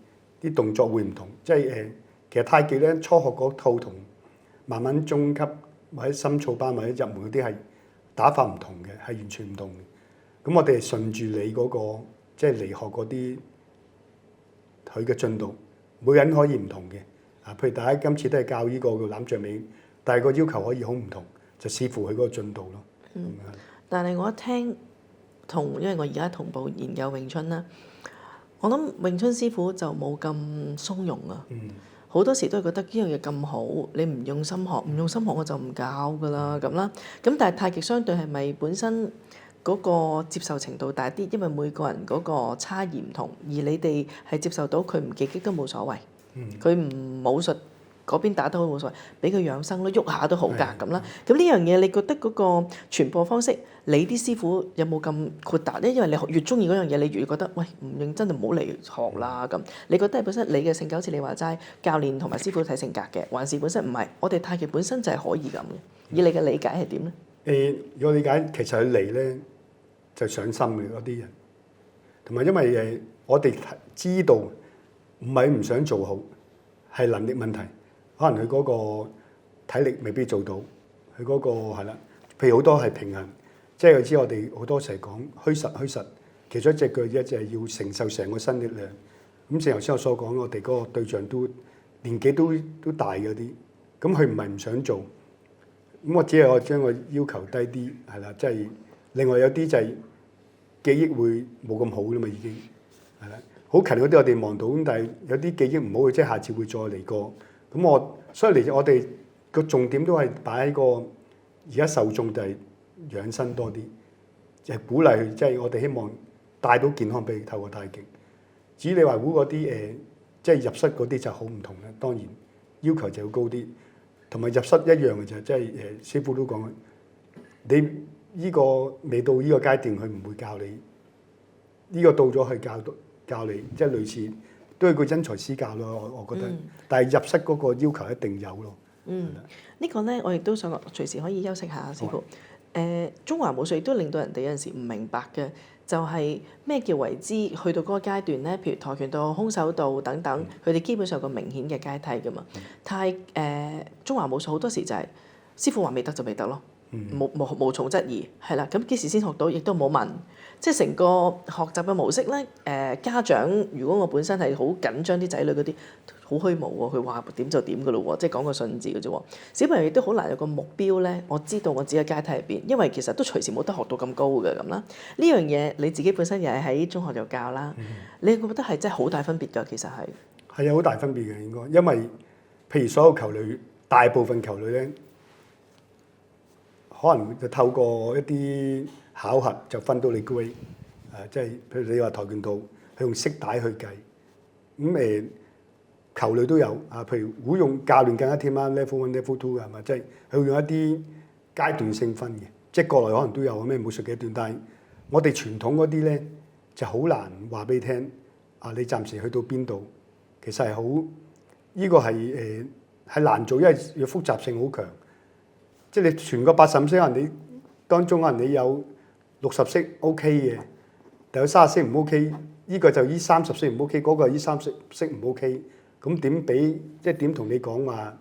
啲動作會唔同，即係其實太極咧初學嗰套同慢慢中級或者深造班或者入門嗰啲係打法唔同嘅，係完全唔同嘅。咁我哋係順住你嗰個即係嚟學嗰啲佢嘅進度，每人可以唔同嘅。譬如大家今次都係教呢個叫攬著尾，但係個要求可以好唔同，就視乎佢嗰個進度咯。但係我一聽因為我而家同步研究詠春啦，我諗詠春師傅就冇咁鬆容啊。好多時都係覺得呢樣嘢咁好，你唔用心學，我就唔教㗎啦咁啦。咁但係太極相對係咪本身嗰個接受程度大啲？因為每個人嗰個差異唔同，而你哋係接受到佢唔技擊都冇所謂，佢唔武術嗰邊打得好冇所謂，俾佢養生咯，喐下都好㗎咁啦。咁呢樣嘢你覺得嗰個傳播方式，你啲師傅有冇咁豁達咧？因為你越中意嗰樣嘢，你越覺得喂唔認真就唔好嚟學啦咁。你覺得係本身你嘅性格好似你話齋，教練同埋師傅睇性格嘅，還是本身唔係？我哋太極本身就係可以咁嘅。以你嘅理解係點咧？如果理解其實佢嚟咧就上心嘅嗰啲人，同埋因為我哋知道唔係唔想做好，係能力問題。可能佢嗰個體力未必做到，佢嗰個係啦。譬如好多係平衡，即係佢知我哋好多時講虛實，其中一隻腳一就係要承受成個身力量。咁正如頭先我所講，我哋嗰個對象都年紀都大嗰啲，咁佢唔係唔想做，咁我只係我將個要求低啲，係啦，即係另外有啲就係記憶會冇咁好啦嘛，已經係啦，好勤嗰啲我哋望到，咁但係有啲記憶唔好嘅，即係下次會再嚟過。咁所以嚟我哋個重點都係擺喺個而家受眾就係養生多啲，就係鼓勵佢，即係我哋希望帶到健康俾佢透過太極。至於你話如果嗰啲即係入室嗰啲就好唔同啦，當然要求就要高啲，同埋入室一樣嘅就即係師傅都講，你呢個未到呢個階段，佢唔會教你，呢個到咗去教你，即係類似。都係個因材施教咯，我覺得。但係入室嗰個要求一定有咯。呢個咧我亦都想隨時可以休息下，師傅。中華武術亦都令到人哋有陣時唔明白嘅，就係咩叫為之去到嗰個階段咧？譬如跆拳道、空手道等等，佢哋基本上有個明顯嘅階梯㗎嘛。中華武術好多時就係師傅話未得就未得咯。無從質疑，係啦。咁幾時先學到，亦都冇問。即係成個學習嘅模式咧。家長如果我本身係好緊張啲仔女嗰啲，好虛無喎。佢話點就點㗎咯喎，即係講個信字嘅啫喎。小朋友亦都好難有個目標咧。我知道我自己嘅階梯入邊，因為其實都隨時冇得學到咁高嘅咁啦。呢樣嘢你自己本身又係喺中學就教啦。你覺得係真係好大分別㗎？其實係有好大分別嘅應該，因為譬如所有球類，大部分球類咧。可能就透過一啲考核就分到你 grade，即係譬如你話跆拳道，佢用色帶去計，咁球類都有譬如會用教練更加添啦 ，level 1、level 2係嘛，即係佢會用一啲階段性分嘅，即係國內可能都有咩武術嘅階段，但係我哋傳統嗰啲咧就好難話俾你聽，你暫時去到邊度，其實係好呢個係難做，因為要複雜性好強。即係你全個85歲人，你當中可能你有60式 OK 嘅，但有30式唔 OK， 呢個就依30式唔 OK， 嗰個依30式唔 OK， 咁點俾即係點同你講話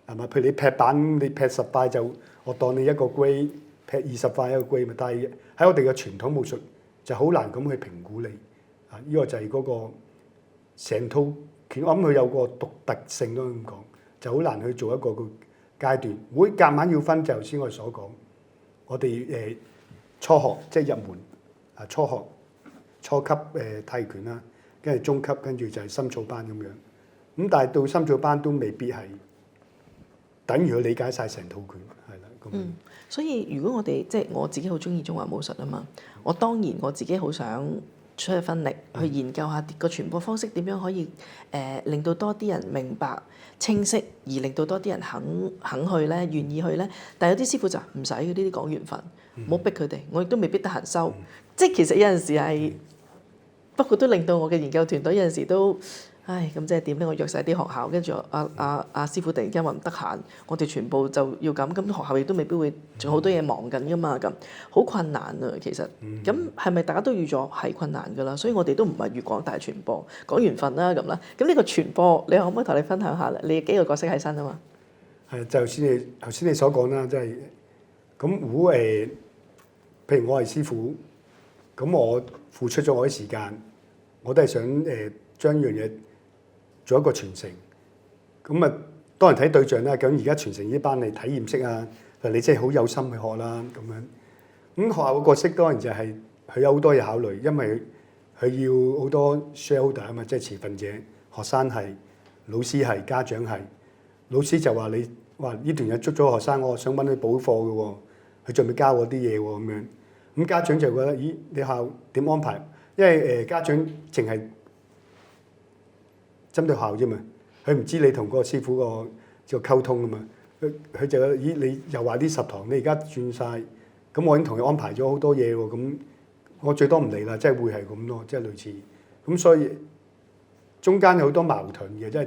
係嘛？譬如你劈板，你劈10塊就我當你一個 grade， 劈20塊一個 grade 咪，但係喺我哋嘅傳統武術就好難咁去評估你啊！呢個就係嗰個成套拳，我諗佢有個獨特性咯咁講，就好難去做一個階段。會夾硬要分就頭先我哋所講，我哋初學即係入門啊，初學初級泰拳啦，跟住中級，跟住就係深造班咁樣。咁但係到深造班都未必係等於佢理解晒成套拳，係啦咁。所以如果我哋即係我自己好中意中華武術啊嘛，我當然我自己好想出去分力去研究下個傳播方式點樣可以令到多啲人明白清晰，而令到多啲人肯去咧，願意去咧。但係有啲師傅就唔使嘅，呢啲講緣分，唔好逼佢哋，我亦都未必得閒收。即係其實有陣時係，不過都令到我嘅研究團隊有陣時都。唉，咁即係點咧？我約晒啲學校，跟住阿師傅突然間話唔得閒，我哋全部就要咁，咁學校亦都未必會，仲好多嘢忙緊噶嘛，咁好困難啊！其實，咁係咪大家都預咗係困難噶啦？所以我哋都唔係粵港大傳播，講緣分啦咁啦。咁呢個傳播，你可唔可以同你分享下咧？你幾個角色喺身啊嘛？係就頭先你所講啦，即係咁如果譬如我係師傅，咁我付出咗我啲時間，我都係想將呢樣嘢做一個傳承，咁啊當然睇對象啦。咁而家傳承呢班係體驗式啊，你真係好有心去學啦咁樣。咁學校嘅角色當然就係佢有好多嘢考慮，因為佢要好多 shareholder 啊嘛，即係持份者，學生係、老師係、家長係。老師就話你話呢段嘢捉咗學生，我想揾佢補課嘅喎，佢仲未交我啲嘢喎咁樣。咁家長就覺得咦，你校點安排？因為家長淨係針對校啫嘛，佢唔知你同個師傅個溝通啊嘛，佢就咦你又話啲10堂，你而家轉晒，咁我已經同佢安排咗好多嘢喎，咁我最多唔嚟啦，即係會係咁咯，即係類似，咁所以中間有好多矛盾嘅，即係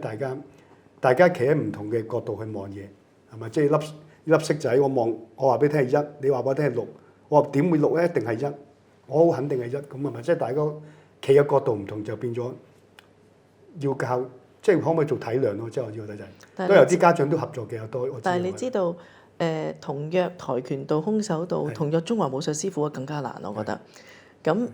大家企喺唔同嘅角度去望嘢，係咪？即係粒色仔，我話俾你聽係1，你話俾我聽係6，我話點會6咧？一定係1，我好肯定係1，咁係咪？即係大家企嘅角度唔同就變咗。要教即係可唔可以做體諒咯？即係我知道就係都有啲家長都合作嘅，有多。但係你知道同約跆拳道、空手道、同約中華武術師傅更加難，我覺得。咁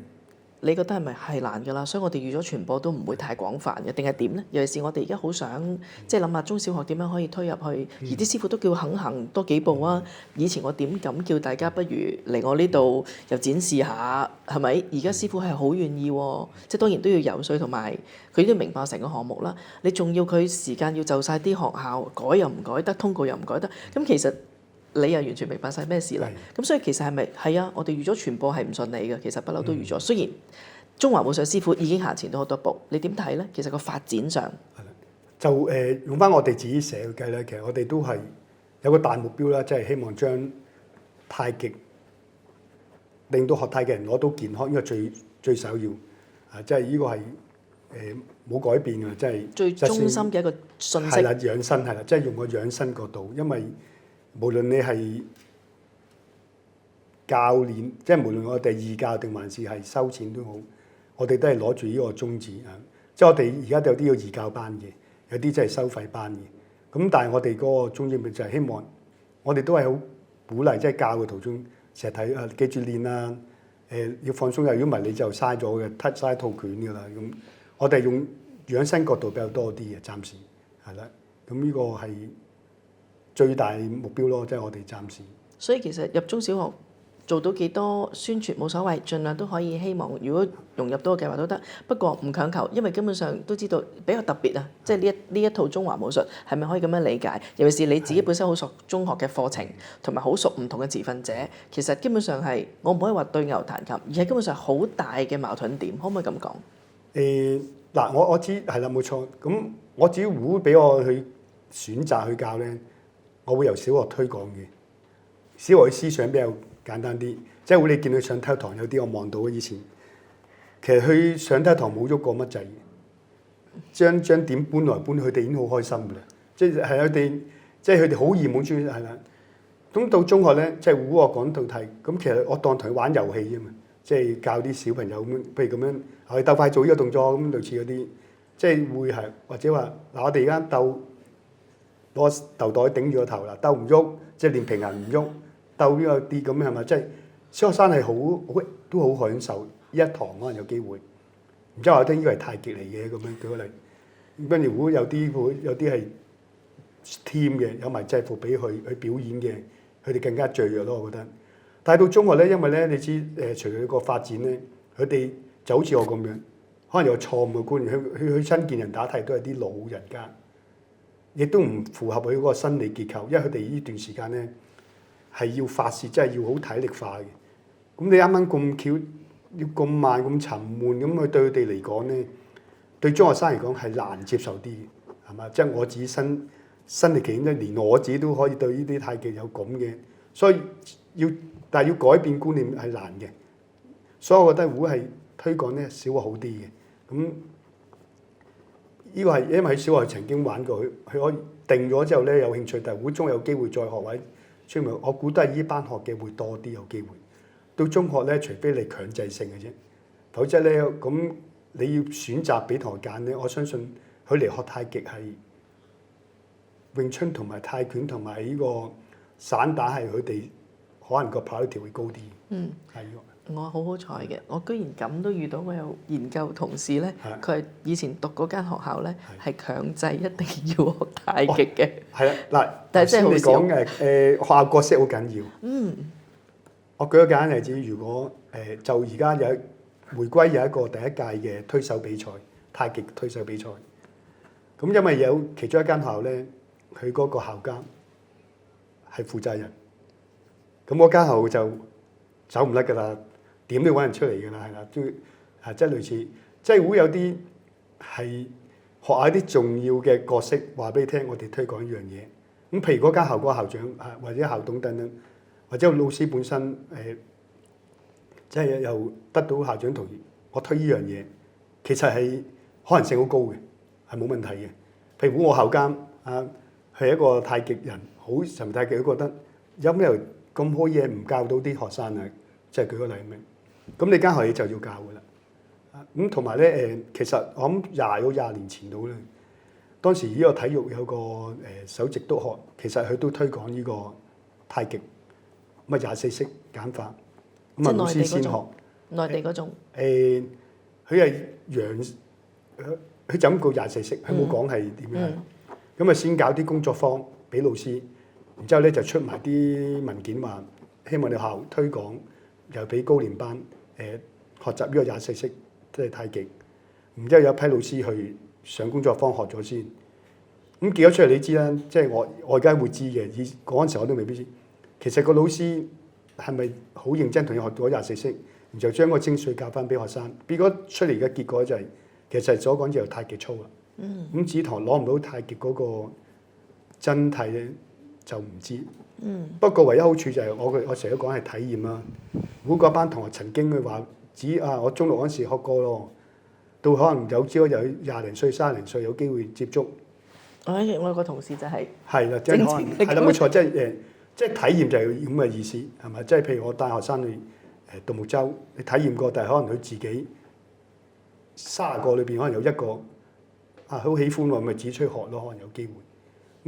你覺得係咪係難㗎啦？所以我哋預咗傳播都唔會太廣泛嘅，定係點咧？尤其是我哋而家好想即係諗下中小學點樣可以推入去，而啲師傅都叫肯行多幾步啊！以前我點敢叫大家不如嚟我呢度又展示下，係咪？而家師傅係好願意喎，即係當然都要游說同埋佢都要明白成個項目啦。你仲要佢時間要就晒啲學校改又唔改得，通告又唔改得，咁其實你又完全明白晒咩事啦。咁所以其實係咪係啊？我哋預咗傳播係唔順利嘅，其實不嬲都預咗。雖然中華武術師傅已經行前咗好多步，你點睇咧？其實個發展上係啦，就用翻我哋自己社去計咧，其實我哋都係有個大目標啦，即係希望將太極令到學太極人攞到健康，呢個最首要啊！即係呢個係冇改變嘅，即係最中心嘅一個信息。係啦，養生係啦，即係用個養生角度，因為無論你係教練，即係無論我哋義教定還是係收錢都好，我哋都係攞住呢個宗旨啊！即係我哋而家都有啲要義教班嘅，有啲真係收費班嘅。咁但係我哋嗰個宗旨就係希望，我哋都係好鼓勵，即係教嘅途中成日睇啊，記住練啊，要放鬆啊！如果唔係你就嘥咗嘅，嘥套拳㗎啦。咁我哋用養生角度比較多啲嘅，暫時係啦。咁呢個係最大目標咯，即係我哋暫時。所以其實入中小學做到幾多宣傳冇所謂，盡量都可以希望，如果融入到個計劃都得。不過唔強求，因為根本上都知道比較特別啊，即係呢一套中華武術係咪可以咁樣理解？尤其是你自己本身好熟中學嘅課程，同埋好熟唔同嘅持份者，其實基本上係我唔可以話對牛彈琴，而係根本上好大嘅矛盾點，可唔可以咁講？嗱，我知係啦，冇錯。咁我只要會俾我去選擇去教咧，我會由小學推廣嘅。小學嘅思想比較簡單啲，即係會你見佢上體育堂有啲我望到以前，其實去上體育堂冇喐過乜滯，將點搬來搬去，佢哋已經好開心㗎啦。即係佢哋，即係佢哋好易滿足係啦。咁到中學咧，即係胡我講到題，咁其實我當同佢玩遊戲啫嘛，即係教啲小朋友咁樣，譬如咁樣，我哋鬥快做呢個動作咁，類似嗰啲，即係會係或者話嗱，我哋而家鬥攞豆袋頂住個頭啦，鬥唔喐，即係練平衡唔喐，鬥呢個啲咁係咪？即係小學生係好都好享受呢一堂可能有機會。然之後我聽呢個係太極嚟嘅咁樣舉個例，跟住如果有啲係 team 嘅，有埋制服俾佢去表演嘅，佢哋更加雀躍咯，我覺得。但係到中學咧，因為咧你知隨住個發展咧，佢哋就好似我咁樣，可能有錯誤嘅觀念，去親見人打太都係啲老人家，亦都唔符合佢嗰個生理結構，因為佢哋呢段時間咧係要發泄，真係要好體力化嘅。咁你啱啱咁巧，要咁慢咁沉悶咁，佢對佢哋嚟講咧，對中學生嚟講係難接受啲嘅，係嘛？即係我自己生理期咧，連我自己都可以對呢啲太極有咁嘅，所以但係要改變觀念係難嘅。所以我覺得如果係推廣咧，小學好啲嘅。咁呢個係因為喺小學曾經玩過，佢可以定咗之後咧有興趣，但係如果中有機會再學位，所以我估都係呢班學嘅會多啲有機會。到中學咧，除非你強制性嘅啫，否則咧咁你要選擇俾同學揀咧，我相信佢嚟學太極係詠春同埋泰拳同埋呢個散打係佢哋可能個跑率會高啲。嗯，係我好好彩嘅，我居然咁都遇到我有研究同事咧，佢係以前讀嗰間學校咧係強制一定要學太極嘅。係啊，嗱，但係真係好少。你講學校角色好緊要。嗯。我舉一個簡單例子，如果就而家回歸有一個第一屆嘅推手比賽，太極推手比賽。咁因為有其中一間學校咧，佢嗰個校監係負責人，咁嗰間學校就走唔甩㗎啦，點都要揾人出嚟㗎啦，係啦，都即係類似，即係會有啲係學下啲重要嘅角色，話俾你聽，我哋推廣一樣嘢。咁譬如嗰間校嗰個校長或者校董等等。或者老師本身即係又得到校長同意，我推呢樣嘢，其實係可能性好高嘅，係冇問題嘅。譬如我校監係一個太極人，好神太極都覺得有咩咁好嘢唔教到啲學生啊？即係舉個例咩？咁你間學嘢就要教㗎啦。咁同埋咧其實我諗20年前到咧，當時呢個體育有個首席督學，其實佢都推廣呢個太極。咁啊24式簡化，咁啊老師先學。內地嗰種。佢係佢就咁告24式，佢冇講係點樣。咁啊先搞啲工作坊俾老師，然之後咧就出埋啲文件話，希望你學校推廣，又俾高年班學習呢個24式，即係太極。然之後有一批老師去上工作坊學咗先。咁結咗出嚟你知啦，即係我而家會知嘅，嗰陣時我都未必知。其實個老師係咪好認真同你學到24式，然後將個精髓教翻俾學生？結果出嚟嘅結果就係、其實所講就係太極操啦。咁指堂攞唔到太極嗰個真諦咧，就唔知。不過唯一好處就係我成日都講係體驗啦。如果嗰班同學曾經佢話我中六嗰時學過咯，到可能有朝有20零歲、30零歲有機會接觸。我有個同事就係啦，即係可能係啦，冇錯，即係體驗就係咁嘅意思，係咪？即係譬如我帶學生去獨木舟，你體驗過，但係可能佢自己30個裏邊可能有一個好喜歡喎，咪指出去學咯，可能有機會。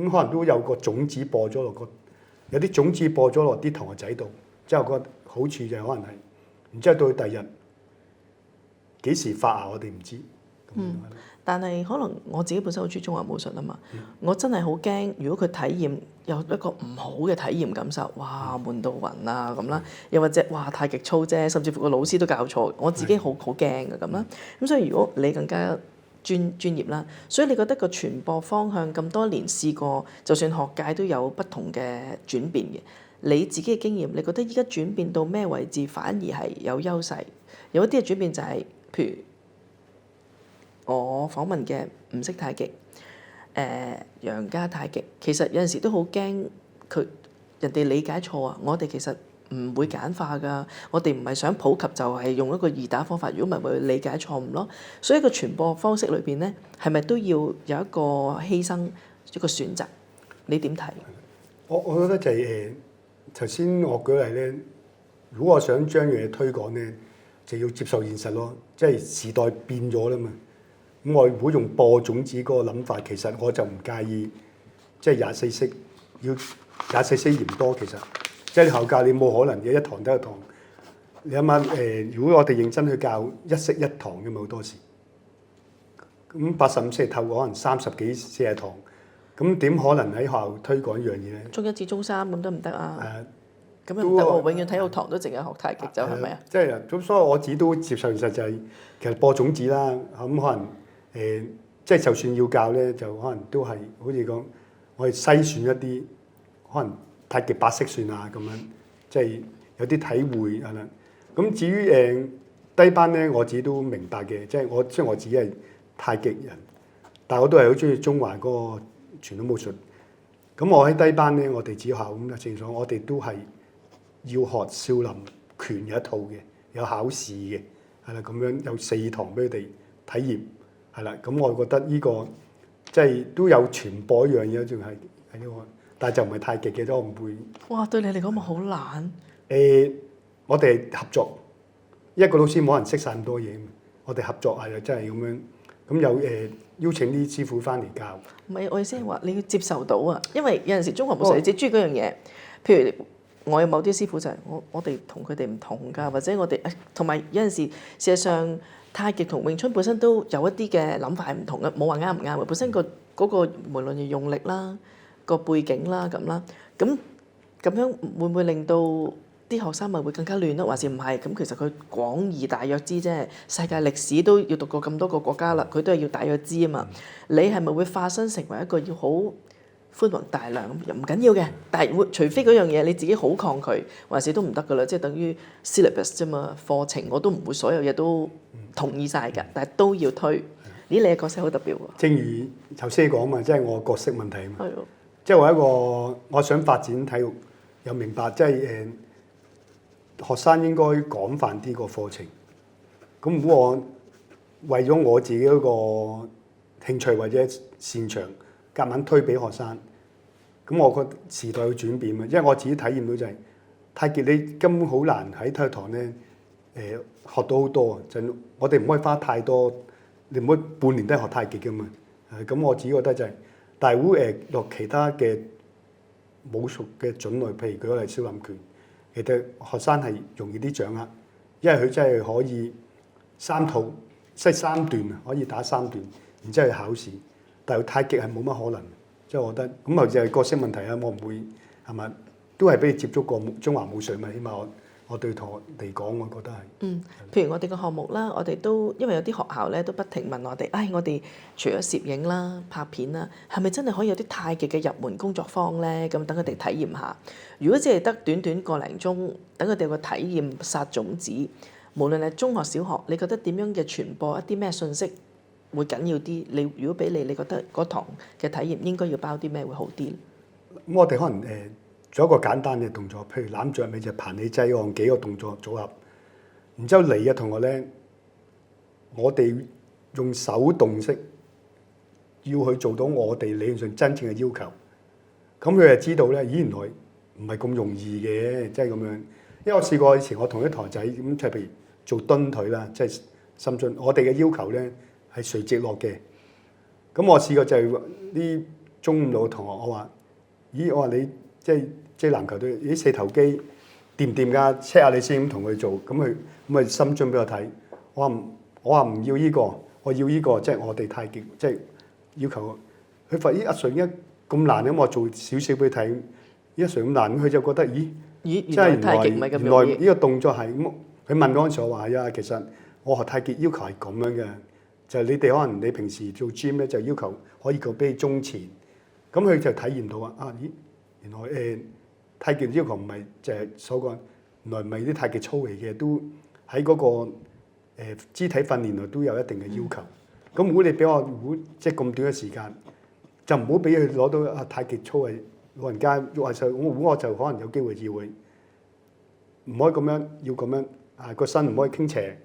咁可能都有個種子播咗落有啲種子播咗落啲同學仔度，之後個好處就係可能係，然之後到佢第二日幾時發芽我哋唔知。但係可能我自己本身好中意中華武術啊嘛，我真係好驚，如果佢體驗有一個唔好嘅體驗感受，哇悶到暈啊咁啦，又或者哇太極操啫，甚至乎個老師都教錯，我自己好驚嘅咁啦。咁所以如果你更加專業啦，所以你覺得個傳播方向咁多年試過，就算學界都有不同嘅轉變嘅，你自己嘅經驗，你覺得依家轉變到咩位置反而係有優勢？有一啲嘅轉變就係譬如。我訪問嘅唔識太極，楊家太極，其實有陣時都好驚人哋理解錯啊！我哋其實唔會簡化㗎，我哋唔係想普及，就係用一個易打方法，如果唔係會理解錯誤咯。所以個傳播方式裏邊咧，係咪都要有一個犧牲，一個選擇？你點睇？我覺得就係頭先我舉例咧，如果我想將樣嘢推廣咧，就要接受現實咯，即係時代變咗啦嘛。咁我如果用播種子嗰個諗法，其實我就唔介意，即係24式要24式嫌多，其實即係你後教你冇可能嘅一堂得一堂。你諗下如果我哋認真去教一式一堂嘅嘛，好多時，咁85式透過可能30幾40堂，咁點可能喺學校推廣一樣嘢咧？中一至中三咁得唔得啊？咁都又唔得喎，永遠體育堂都淨係學太極就係咪啊？即係咁，所以我自己都接受現實就係、其實播種子啦，咁可能即係就算要教咧，就可能都係好似講我哋篩選一啲可能太極8式算啊咁樣，即係有啲體會係啦。咁至於低班咧，我自己都明白嘅，即係雖然我自己係太極人，但係我都係好中意中華嗰個傳統武術。咁我喺低班咧，我哋子校咁嘅正所，我哋都係要學少林拳有一套嘅，有考試嘅，係啦，咁樣有4堂俾佢哋體驗，係啦。咁我覺得呢個即係都有傳播一樣嘢，仲係呢個，但係就唔係太極嘅，都唔會。哇！對你嚟講咪好難？我哋合作，一個老師冇人識晒咁多嘢，我哋合作係真係咁樣，咁有邀請啲師傅翻嚟教。唔係，我意思係話你要接受到啊，因為有陣時中學武術你只中意嗰樣嘢，譬如我有某啲師傅就係我哋同佢哋唔同㗎，或者我哋同埋有陣時事實上太極同詠春本身都有一啲嘅諗法係唔同嘅，冇話啱唔啱嘅，本身嗰個無論係用力啦、個背景啦咁啦，咁樣會唔會令到啲學生咪會更加亂咯？還是唔係？咁其實佢廣義大約知啫，世界歷史都要讀過咁多個國家啦，佢都係要大約知啊嘛。你係咪會化身成為一個要好寬宏大量咁？又唔緊要嘅，但係除非嗰樣嘢你自己好抗拒，還是都唔得噶啦。即係等於 syllabus 啫嘛，課程我都唔會所有嘢都同意晒㗎，但係都要推。你嘅角色好特別喎。正如頭先講嘛，即係我角色問題啊嘛。係即係我一個我想發展體育，又明白即係學生應該廣泛啲個課程。咁如果我為咗我自己嗰個興趣或者擅長，夾硬推俾學生，咁我覺得時代要轉變啊！因為我自己體驗到就係、太極你根本好難喺體育堂咧學到好多啊！我哋唔可以花太多，你唔可以半年都係學太極㗎嘛。咁我自己覺得就係、但係如果落其他嘅武術嘅種類，譬如舉個例少林拳，其實學生係容易啲掌握，因為佢真係可以3套，即係3段啊，可以打3段，然之後去考試。但係太極係冇乜可能，即係我覺得咁就係角色問題啦。我唔會係咪都係俾你接觸過中華武術嘛？起碼我對同學嚟講，我覺得係。譬如我哋個項目啦，我哋都因為有啲學校咧都不停問我哋，我哋除咗攝影啦、拍片啦，係咪真係可以有啲太極嘅入門工作坊咧？咁等佢哋體驗下。如果只係得短短個零鐘，等佢哋個體驗撒種子，無論係中學、小學，你覺得點樣嘅傳播一啲咩信息會緊要啲？你如果俾你覺得嗰堂嘅體驗應該要包啲咩會好啲？咁我哋可能做一個簡單嘅動作，譬如攬著尾就盤起擠按幾個動作組合，然之後嚟嘅同學咧，我哋用手動式要去做到我哋理論上真正嘅要求，咁佢就知道咧，咦原來唔係咁容易嘅，即係咁樣。因為我試過以前我同啲同學仔咁，就譬如做蹲腿啦，即係深蹲，我哋嘅要求咧係垂直落嘅。咁我試過就係啲中五嘅同學，我話：咦，我話你即係籃球隊啲四頭肌掂唔掂㗎？check 下你先咁同佢做，咁咪深蹲俾我睇。我話唔要依個，我要依個，即係我哋太極，即係要求佢發咦阿 Sir 而家咁難嘅，我做少少俾佢睇，阿 Sir 咁難，咁佢就覺得咦，即係原來呢個動作係咁。佢問嗰陣時，我話係啊，其實我學太極要求係咁樣嘅，就係你哋可能你平時做 gym 咧就要求可以個俾你中前，咁佢就體驗到啊咦，原來太極要求唔係就係所講，原來唔係啲太極操嚟嘅，都喺嗰個肢體訓練內都有一定嘅要求。咁如果你俾我，如果即係咁短嘅時間，就唔好俾佢攞到太極操係老人家喐下手，我就可能有機會要佢唔可以咁樣，要咁樣個身唔可以傾斜，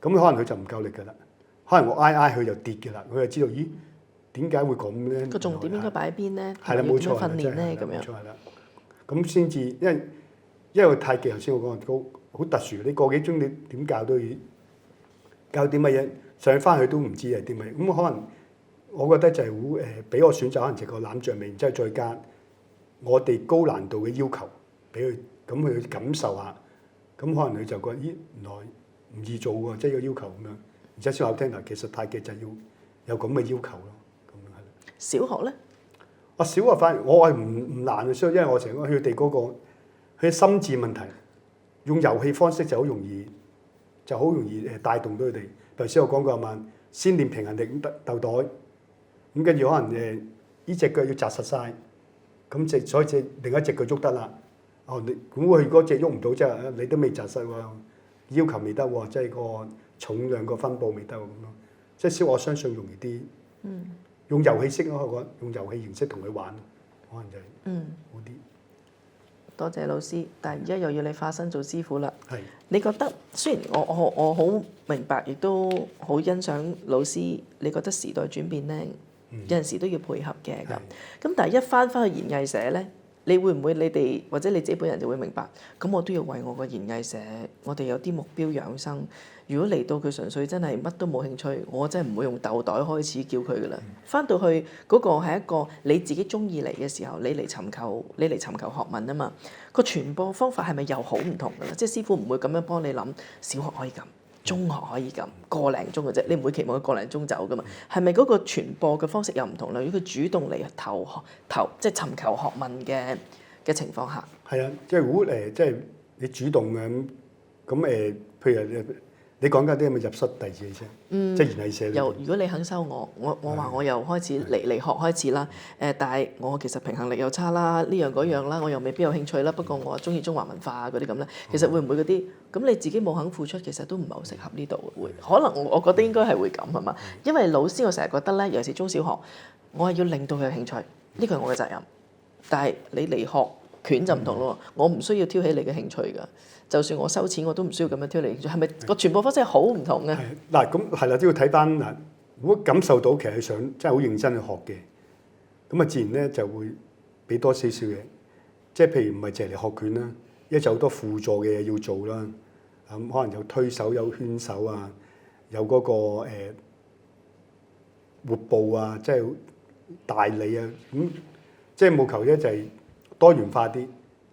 咁可能佢就唔夠力㗎啦。可能我挨佢就跌㗎啦，佢就知道咦點解會咁咧？個重點應該擺喺邊咧？係啦，冇錯，訓練咧咁樣。冇錯係啦。咁先至，因為太極頭先我講好特殊，你個幾鐘你點教都要教啲乜嘢，上翻去都唔知係啲乜嘢。咁可能我覺得就係會俾我選擇，可能就個攬著味，然之後再加我哋高難度嘅要求俾佢，咁佢感受下，咁可能佢就覺得咦原來唔易做喎，即係個要求咁樣。而且先話聽嗱，其實太極就要有咁嘅要求咯，咁樣係。小學咧？小學反而我係唔難嘅，所以因為我成日佢哋嗰個佢心智問題，用遊戲方式就好容易帶動到佢哋。頭先我講過嘛，先練平衡力咁鬥袋，咁跟住可能呢隻腳要紮實晒，咁所以另一隻腳喐得啦。哦，你咁佢嗰隻喐唔到，即係你都未紮實喎，要求未得喎，即係個重量個分佈未得喎咁咯。即係小學我相信容易啲。用遊戲式咯，我覺得用遊戲形式同佢玩，可能就係好啲。多謝老師，但係而家又要你化身做師傅啦。係。你覺得雖然我好明白，亦都好欣賞老師，你覺得時代轉變咧，有陣時都要配合嘅咁。咁但係一翻去研藝社咧，你會唔會你哋或者你自己本人就會明白？咁我都要為我個研藝社，我哋有啲目標養生。如果嚟到佢純粹真係乜都冇興趣，我真係唔會用豆袋開始叫佢噶啦。翻到去嗰個係一個你自己中意嚟嘅時候，你嚟尋求學問啊嘛。個傳播方法係咪又好唔同噶啦？即係師傅唔會咁樣幫你諗，小學可以咁，中學可以咁，個零鐘嘅啫，你唔會期望佢個零鐘走噶嘛。係咪嗰個傳播嘅方式又唔同啦？如果佢主動嚟投即係尋求學問嘅情況下，係啊，即係如果即係你主動嘅咁譬如你講緊啲係咪入室弟子啫？即係研藝社。如果你肯收我話我又開始嚟學開始啦。但係我其實平衡力又差啦，呢樣嗰樣啦，我又未必有興趣啦。不過我中意中華文化嗰啲咁咧，其實會唔會嗰啲咁你自己冇肯付出，其實都唔係好適合呢度會。可能我覺得應該係會咁係嘛？因為老師我成日覺得咧，尤其是中小學，我係要令到佢有興趣，呢個係我嘅責任。但係你嚟學拳就唔同咯，我唔需要挑起你嘅興趣㗎。就算我收錢，我都唔需要咁樣挑你興趣。係咪個傳播方式係好唔同嘅？嗱，咁係啦，都要睇翻嗱。如果感受到其實佢想真係好認真去學嘅，咁啊自然咧就會俾多少少嘢。即係譬如唔係淨係嚟學拳啦，因為就好多輔助嘅嘢要做啦。咁可能有推手、有圈手啊，有嗰個活步啊，即係大理啊。咁即係務求咧就係多元化啲，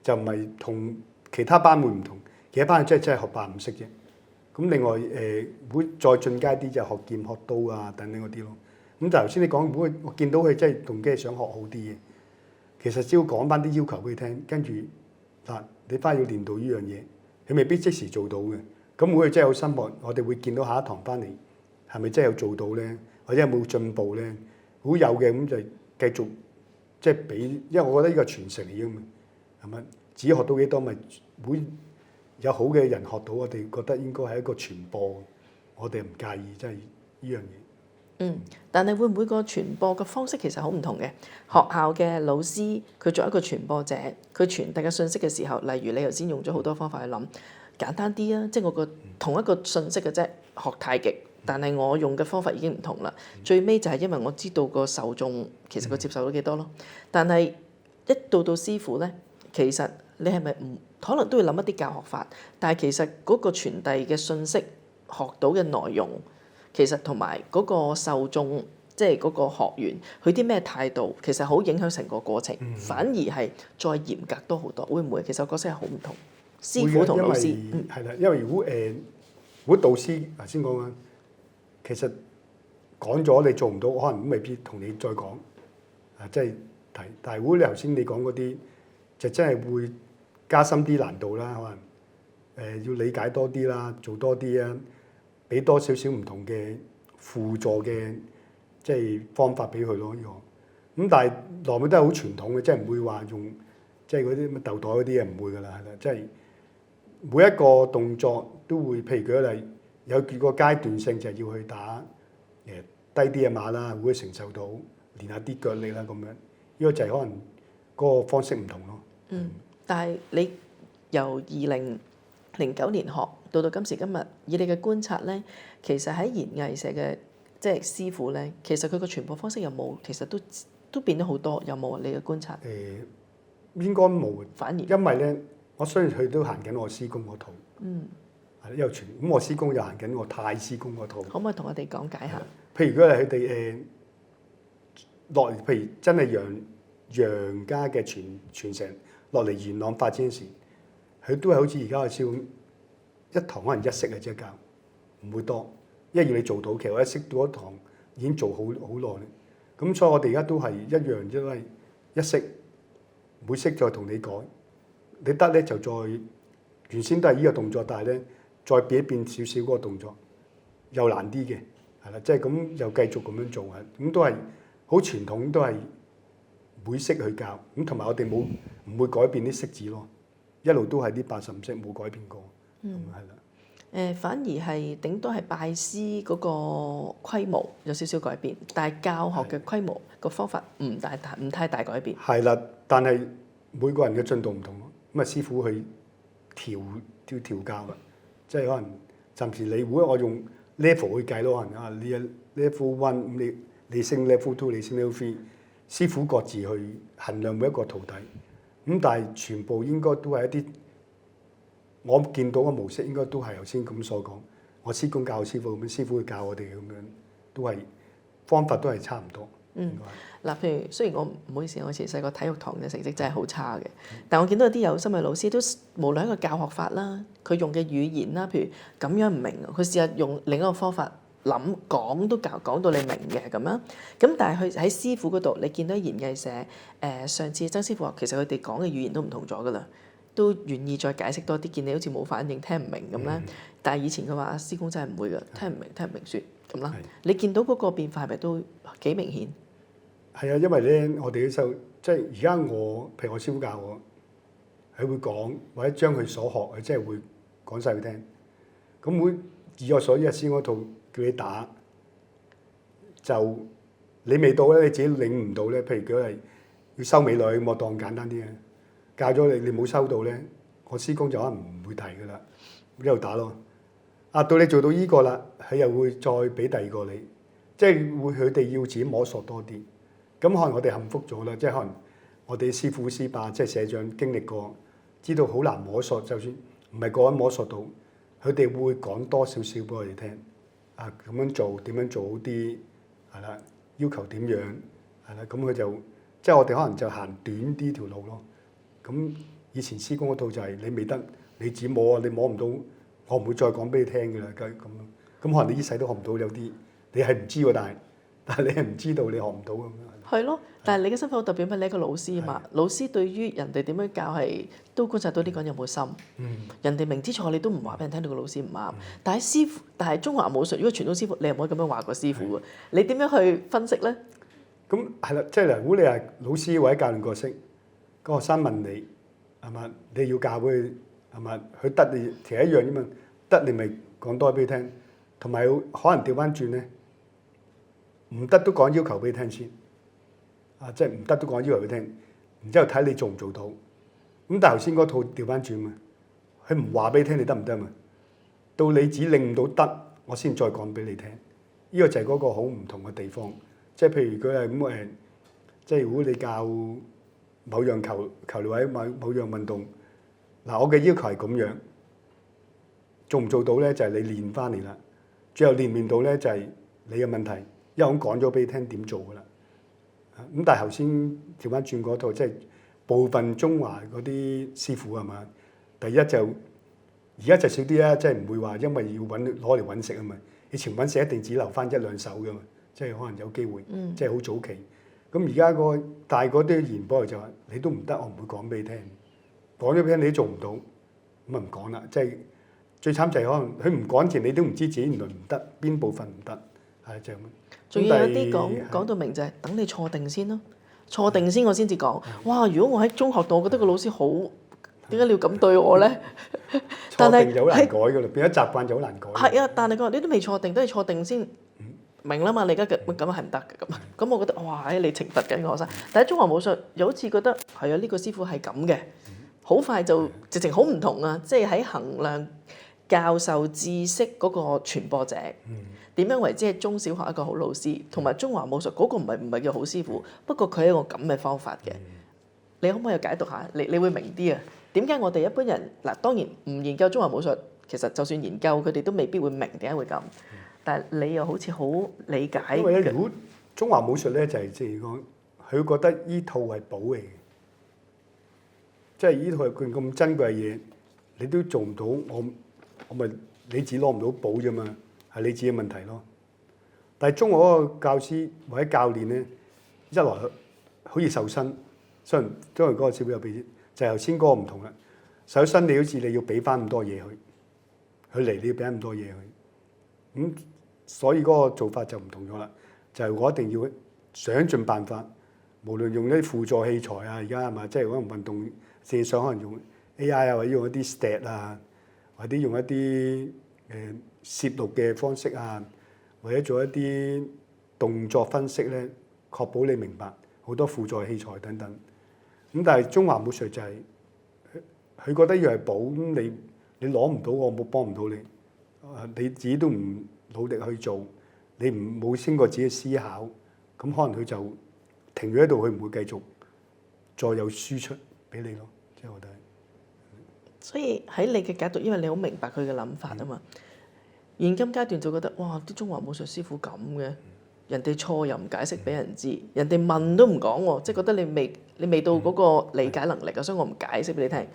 就唔係同其他班會唔同。其他班真係學霸唔識啫。咁另外會再進階啲就學劍、學刀啊等等嗰啲咯。咁就頭先你講，如果我見到佢真係動機係想學好啲嘅，其實只要講翻啲要求俾佢聽，跟住嗱你翻去要練到呢樣嘢，佢未必即時做到嘅。咁如果佢真係好心學，我哋會見到下一堂翻嚟係咪真係有做到咧，或者有冇進步咧？如果有嘅咁就繼續即係俾，因為我覺得呢個傳承嚟嘅嘛，係咪？自己學到幾多咪會有好嘅人學到，我哋覺得應該係一個傳播，我哋唔介意，即係呢樣嘢。但係會唔會個傳播嘅方式其實好唔同嘅？學校嘅老師佢作為一個傳播者，佢傳遞嘅信息嘅時候，例如你頭先用咗好多方法去諗，簡單啲啊，即係我個同一個信息嘅啫，學太極，但係我用嘅方法已經唔同啦。最尾就係因為我知道個受眾其實佢接受到幾多咯。但係一到師傅咧，其實你係咪唔可能都要諗一啲教學法？但係其實嗰個傳遞嘅信息、學到嘅內容，其實同埋嗰個受眾，即係嗰個學員，佢啲咩態度，其實好影響成個過程。反而係再嚴格多好多，會唔會？其實個角色係好唔同，師傅同老師。係啦，因為如果導師頭先講啊，其實講咗你做唔到，可能未必同你再講啊，即係提。但係如果你頭先你講嗰啲，就真係會加深啲難度啦，可能要理解多啲啦，做多啲啊，俾多少少唔同嘅輔助嘅即係方法俾佢咯。呢個咁，但係內面都係好傳統嘅，即係唔會話用即係嗰啲乜豆袋嗰啲嘢唔會㗎啦，係啦，即係每一個動作都會，譬如舉個例，有個階段性就係要去打低啲嘅馬啦，會承受到練下啲腳力啦咁樣。呢個就係可能嗰個方式唔同咯。但係你由2009年學到今時今日，以你嘅觀察咧，其實喺研藝社嘅即係師傅咧，其實佢個傳播方式有冇其實都變咗好多，有冇啊？你嘅觀察？應該冇，反而因為咧，我相信佢都行緊我師公嗰套。係因為咁我師公又行緊我太師公嗰套。可唔可以同我哋講解下？譬如如果係佢哋落嚟，譬如真係楊家嘅傳承落嚟元朗發展時，佢都係好似而家嘅師公一堂可能一式嘅啫教，唔會多，因為要你做到，其實我一識到一堂已經做好耐。咁所以我哋而家都係一樣，因為一式每式再同你改，你得咧就再原先都係呢個動作，但係咧再變一變少少嗰個動作，又難啲嘅，係啦，即係咁又繼續咁樣做啊，咁都係好傳統，都係每式去教，咁同埋我哋唔會改變啲式子咯，一路都係啲85式冇改變過，咁係啦。反而係頂多係拜師嗰個規模有少少改變，但係教學嘅規模個方法唔太大改變。係啦，但係每個人嘅進度唔同咯，咁啊師傅去調教啦，即係可能暫時你如果我用 level 去計咯，可能啊你 level 1咁你升 level 2，你升 level 3，師傅各自去衡量每一個徒弟，咁但係全部應該都係一啲。我見到嘅模式應該都係頭先咁所講，我師公教師傅咁樣，師傅去教我哋咁樣，都係方法都係差唔多。嗱，譬如雖然我唔好意思，我以前細個體育堂嘅成績真係好差嘅，但我見到有啲有心嘅老師都無論一個教學法啦，佢用嘅語言啦，譬如咁樣唔明，佢試下用另一個方法講都講到你明嘅咁樣。咁但係佢喺師傅嗰度，你見到研藝社上次曾師傅話，其實佢哋講嘅語言都唔同咗噶啦。都願意再解釋多啲，見你好似冇反應，聽唔明咁咧。但係以前佢話阿師公真係唔會㗎，聽唔明説咁啦。你見到嗰個變化係咪都幾明顯？係啊，因為咧我哋啲收即係而家譬如我師傅教我，佢會講或者將佢所學，佢真係會講晒佢聽。咁會以我所知，師公嗰套叫你打，就你未到咧，你自己領唔到咧。譬如佢係要收尾女，我當簡單啲嘅。教咗你冇收到咧，我師公就可能唔會提噶啦，一路打咯。到你做到依個啦，佢又會再俾第二個你，即係會佢哋要自己摸索多啲。咁可能我哋幸福咗啦，即係可能我哋師傅師伯即係社長經歷過，知道好難摸索，就算唔係個人摸索到，佢哋會講多少少俾我哋聽。咁樣做點樣做好啲係啦？要求點樣係啦？咁佢就即係我哋可能就行短啲條路咯。咁以前師公嗰套就係你未得，你自己摸啊，你摸唔到，我唔會再講俾你聽嘅啦，咁咯。咁可能你一世都學唔到，有啲你係唔知喎，但係你係唔知道你學唔到咁樣。係咯，但係你嘅身份好特別，因為你係一個老師啊嘛。老師對於人哋點樣教係都觀察到呢個人有冇心。人哋明知錯你都唔話俾人聽，你個老師唔啱。但係中華武術如果傳統師傅，你又唔可以咁樣話個師傅喎。你點樣去分析咧？咁係啦，即係嗱，如果你係老師或者教練角色。個學生問你係嘛？你要教俾佢係嘛？佢得你其實一樣啫嘛，得你咪講多俾佢聽，同埋可能調翻轉咧，唔得都講要求俾佢聽先，即係唔得都講要求俾佢聽，然之後睇你做唔做到。咁但係頭先嗰套調翻轉嘛，佢唔話俾你聽你得唔得嘛？到你只令唔到得，我先再講俾你聽。呢個就係嗰個好唔同嘅地方，即係譬如佢係咁即係如果你教某樣球類或者某樣運動，我嘅要求係咁樣，做唔做到咧就係你練翻嚟啦。最後練唔練到咧就係你嘅問題，因為我講咗俾你聽點做噶啦。咁但係頭先調翻轉嗰套，即係部分中華嗰啲師傅係嘛？第一就而家就少啲啦，即係唔會話因為要攞嚟揾食啊嘛。以前揾食一定只留翻一兩手噶嘛，即係可能有機會，即係好早期。咁而家大嗰啲言波就話你都唔得，我唔會講俾你聽。講咗俾你都做唔到，咁啊唔講啦。即係最慘就係可能佢唔講前，你都唔知自己原來唔得，邊部分唔得，係就咁。仲要有啲講到明就係等你錯定先咯，錯定先我先至講。哇！如果我喺中學度，我覺得個老師好，點解你要咁對我咧？錯定就好難改噶啦，變咗習慣就好難改。係啊，但係佢話你都未錯定，等你錯定先。明啦嘛，你而家咁係唔得嘅咁我覺得哇，你懲罰緊個學生。但係中華武術又好似覺得係啊，呢個師傅係咁嘅，好快就直情好唔同啊！即係喺衡量教授知識嗰個傳播者，點樣為之係中小學一個好老師，同埋中華武術嗰個唔係叫好師傅，不過佢係一個咁嘅方法嘅。你可唔可以解讀下？你會明啲啊？點解我哋一般人嗱，當然唔研究中華武術，其實就算研究佢哋都未必會明點解會咁。但係你又好似好理解。因為咧，如果中華武術咧就係即係講，佢覺得依套係寶嚟嘅，即係依套係佢咁珍貴嘅嘢，你都做唔到，我咪你自己攞唔到寶啫嘛，係你自己問題咯。但係中學嗰個教師或者教練咧，一來好似受薪，雖然都係嗰個小朋友俾，就係頭先嗰個唔同啦。受薪你好似你要俾翻咁多嘢佢嚟你要俾咁多嘢佢，咁所以嗰個做法就唔同咗啦。就係我一定要想盡辦法，無論用啲輔助器材啊，而家係嘛，即係可能運動線上可能用 AI 啊，或者用一啲 stat 啊，或者用一啲攝錄嘅方式啊，或者做一啲動作分析咧，確保你明白好多輔助器材等等。咁但係中華武術就係佢覺得要係寶，咁你攞唔到，我冇幫唔到你。你自己都唔努力去做，你冇經過自己嘅思考，咁可能佢就停咗喺度，佢唔會繼續再有輸出俾你咯。即係我覺得。所以喺你嘅解讀，因為你好明白佢嘅諗法啊嘛。現今階段就覺得哇，啲中華武術師傅咁嘅，人哋錯又唔解釋俾人知，人哋問都唔講喎，即係覺得你未到嗰個理解能力啊，所以我唔解釋俾你聽，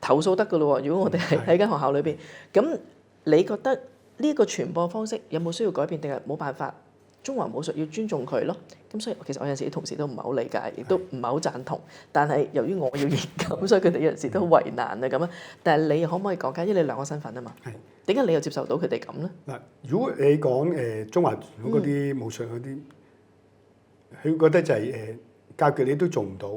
投訴得㗎咯喎。如果我哋喺間學校裏邊，咁你覺得呢個傳播方式有冇需要改變，定係冇辦法？中華武術要尊重佢咯。咁所以其實我有陣時啲同事都唔係好理解，亦都唔係好贊同。但係由於我要研究，所以佢哋有陣時都好為難啊咁啊。但係你可唔可以講解？因為你兩個身份啊嘛。係。點解你又接受到佢哋咁咧？嗱，如果你講中華嗰啲武術嗰啲，佢覺得就係教極你都做唔到。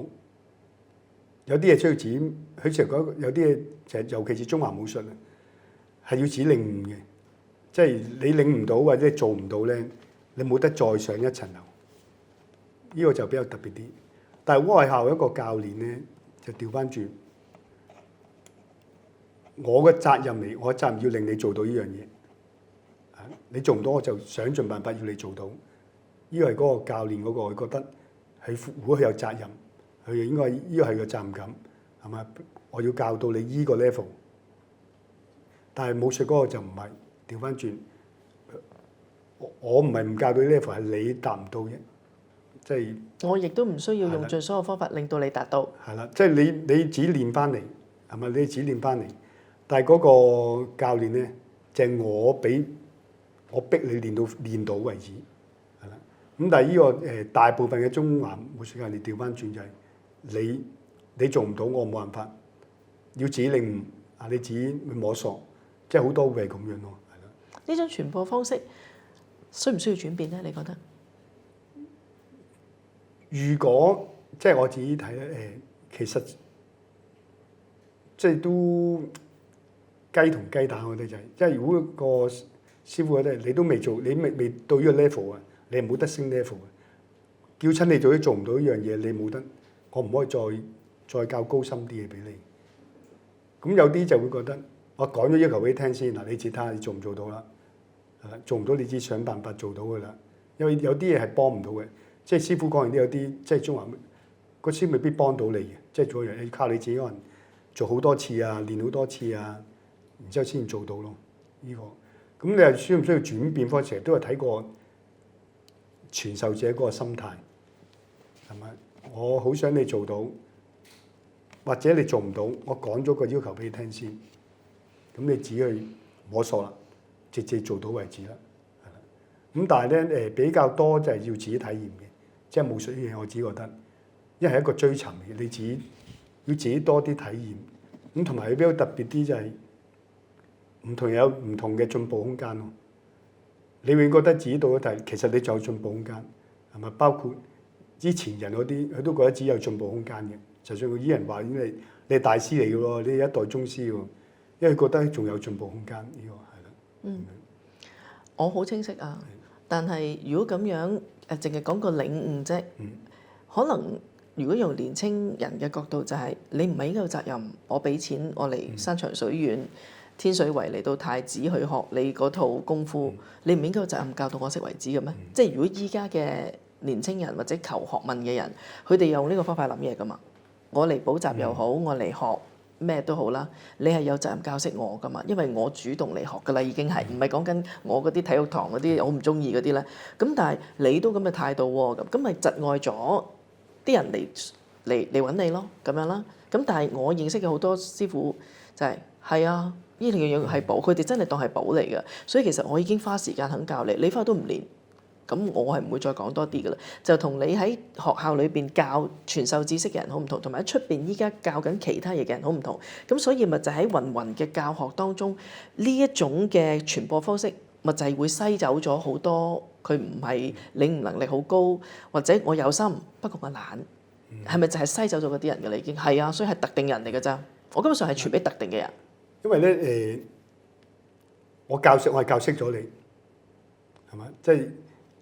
有啲嘢需要自己，佢成日講有啲嘢就係尤其是中華武術啊，係要自己領悟嘅。即係你領唔到或者做唔到咧，你冇得再上一層樓。呢個就比較特別啲。但係外校一個教練咧，就調翻轉，我嘅責任嚟，我嘅責任要令你做到呢樣嘢。你做唔到，我就想盡辦法要你做到。呢個係嗰個教練嗰個，佢覺得係如果佢有責任，佢應該呢個係個責任感，係嘛？我要教到你依個 level。但係武術嗰個就唔係。調翻轉，我唔係唔教到呢 level，係你達唔到啫。即係我亦都唔需要用盡所有方法令到你達到。係啦，即係你自己練翻嚟，係咪？你自己練翻嚟，但係嗰個教練咧，就係我逼你練到為止，係啦。咁但係呢個大部分嘅中華武術教練調翻轉就係你做唔到，我冇辦法，要自己領悟啊，你自己去摸索，即係好多會係咁樣咯。呢種傳播方式需唔需要轉變咧？你覺得？如果即係我自己睇咧，其實即係都雞同雞蛋，我覺得就係，即係如果個師傅咧，你都未做，你未到呢個 level 啊，你係冇得升 level 嘅。叫親你做都做唔到呢樣嘢，你冇得，我唔可以再教高深啲嘢俾你。咁有啲就會覺得，我講咗要求俾你聽先，嗱，你自己睇下你做唔做到啦。做唔到你自己想辦法做到噶啦。因為有啲嘢係幫唔到嘅，即係師傅講完啲有啲，即係中華個師未必幫到你嘅，即係做一樣嘢靠你自己可能做好多次啊，練好多次啊，然之後先做到咯。呢個咁你係需唔需要轉變方式？成日都係睇過傳授者嗰個心態係咪？我好想你做到，或者你做唔到，我講咗個要求俾你聽先，咁你自己去摸索啦。直接做到為止啦，係啦。咁但係咧比較多就係要自己體驗嘅，即係武術呢樣嘢，我自己覺得，一係一個追尋嘅，你自己要自己多啲體驗。咁同埋佢比較特別啲就係唔同有唔同嘅進步空間咯。你會覺得自己到咗，但係其實你仲有進步空間，係咪？包括之前人嗰啲，佢都覺得自己有進步空間嘅。就算啲人話你係大師嚟嘅喎，你係一代宗師喎，因為覺得仲有進步空間呢個。我好清晰啊，但係如果咁樣淨係講個領悟啫，可能如果用年青人嘅角度就係、你唔係應該有責任，我俾錢我嚟山長水遠、天水圍嚟到太子去學你嗰套功夫，你唔應該有責任教到我識為止嘅咩？即係如果依家嘅年青人或者求學問嘅人，佢哋用呢個方法諗嘢噶嘛？我嚟補習又好，我嚟學咩都好啦，你係有責任教識我噶嘛，因為我主動嚟學噶啦，已經係唔係講緊我嗰啲體育堂嗰啲我唔中意嗰啲咧。咁但係你都咁嘅態度喎，咁咪窒礙咗啲人嚟揾你咯，咁樣啦。咁但係我認識嘅好多師傅就係啊，呢兩樣係寶，佢哋真係當係寶嚟嘅。所以其實我已經花時間肯教你，你翻去都唔練。咁我係唔會再講多啲㗎啦，就同你喺學校裏邊教傳授知識嘅人好唔同，同埋喺出邊依家教緊其他嘢嘅人好唔同。咁所以咪就喺芸芸嘅教學當中，呢一種嘅傳播方式，咪就係會篩走咗好多佢唔係領悟能力好高，或者我有心不過我懶，係咪就係篩走咗嗰啲人㗎啦？已經係啊，所以係特定人嚟㗎咋。我根本上係傳俾特定嘅人。因為咧我係教識咗你，係咪？即係。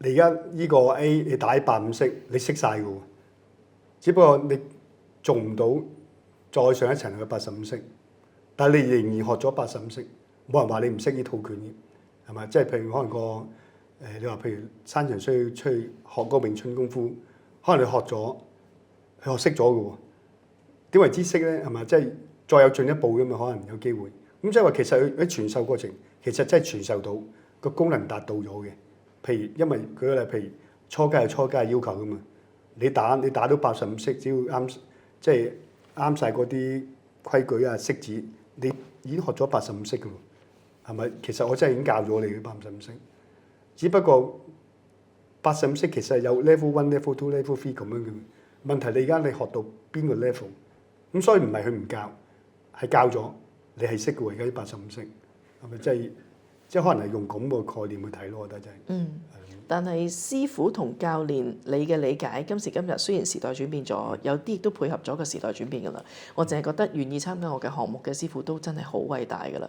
你而家呢個 A 你打150式，你識晒㗎喎，只不過你做唔到再上一層嘅85式，但係你仍然學咗85式，冇人話你唔識呢套拳嘅，係咪？即係譬如可能你話譬如山長需要出去學個詠春功夫，可能你學識咗㗎喎，點為之識咧？係咪？即係再有進一步㗎嘛，可能有機會。咁即係話其實喺傳授過程，其實真係傳授到個功能達到咗嘅。譬如，因為舉個例，譬如初階有初階要求噶嘛，你打到85式，只要啱，即係啱晒嗰啲規矩啊式子，你已經學咗85式噶喎，係咪？其實我真係已經教咗你嘅85式，只不過85式其實有 level 1、level 2、level 3咁樣嘅問題。你而家你學到邊個 level？咁所以唔係佢唔教，係教咗你係識嘅喎。而家啲85式係咪即係可能係用咁個概念去睇咯？我覺得真係。但係師傅同教練，你嘅理解今時今日雖然時代轉變咗，有啲亦都配合咗個時代轉變㗎啦。我淨係覺得願意參加我嘅項目嘅師傅都真係好偉大㗎啦。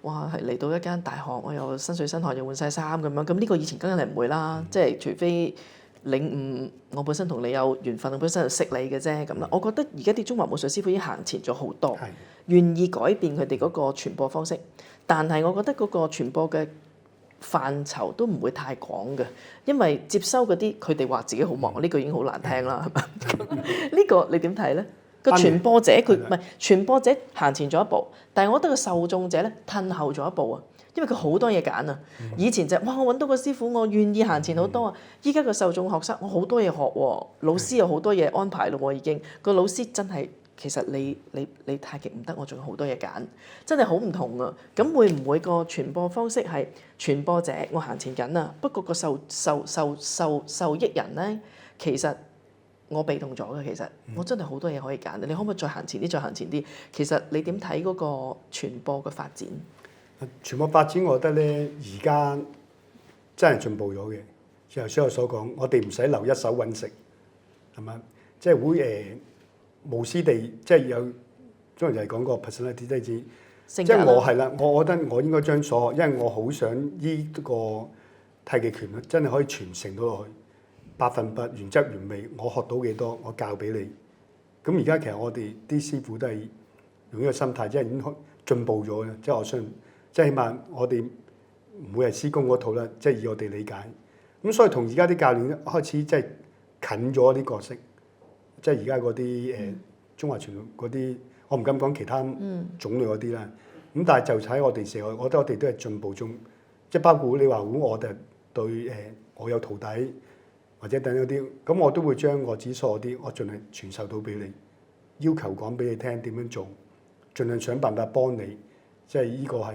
哇，係嚟到一間大學，我又身水身汗，又換晒衫咁樣。咁呢個以前梗係唔會啦，即係除非領悟我本身同你有緣分，我本身就識你嘅啫咁啦。我覺得而家啲中華武術師傅已經行前咗好多，願意改變佢哋嗰個傳播方式。但係我覺得嗰個傳播嘅範疇都唔會太廣嘅，因為接收嗰啲佢哋話自己好忙，呢句已經好難聽啦，係咪？呢個你點睇咧？個傳播者佢唔係傳播者行前咗一步，但係我覺得個受眾者咧褪後咗一步啊，因為佢好多嘢揀啊。以前就哇，我揾到個師傅，我願意行前好多啊。依家個受眾學生，我好多嘢學喎，老師有好多嘢安排咯，已經個老師真係。其實你太極唔得，我仲有好多嘢揀，真係好唔同啊！咁會唔會個傳播方式係傳播者我行前緊啊？不過個受益人咧，其實我被動咗嘅。其實我真係好多嘢可以揀，你可唔可以再行前啲？再行前啲？其實你點睇嗰個傳播嘅發展？傳播發展，我覺得咧，而家真係進步咗嘅。正如我所講，我哋唔使留一手揾食，係咪？即係會無私地，即係有中人就係講過 personality 即係我係啦，我覺得我應該將所學，因為我好想呢個太極拳真係可以傳承到落去，100%原汁原味。我學到幾多，我教俾你。咁而家其實我哋啲師傅都係用呢個心態，即係已經進步咗嘅。即係我相信，即係起碼我哋唔會係師公嗰套啦，即係以我哋理解。咁所以同而家啲教練開始即係近咗啲角色。即係而家嗰啲中華傳統嗰啲，我唔敢講其他種類嗰啲啦。咁但係就喺我哋社會，我覺得我哋都係進步中。即係包括你話，如果我哋對我有徒弟或者等嗰啲，咁我都會將我指所啲，我盡量傳授到俾你，要求講俾你聽點樣做，盡量想辦法幫你。即係呢個係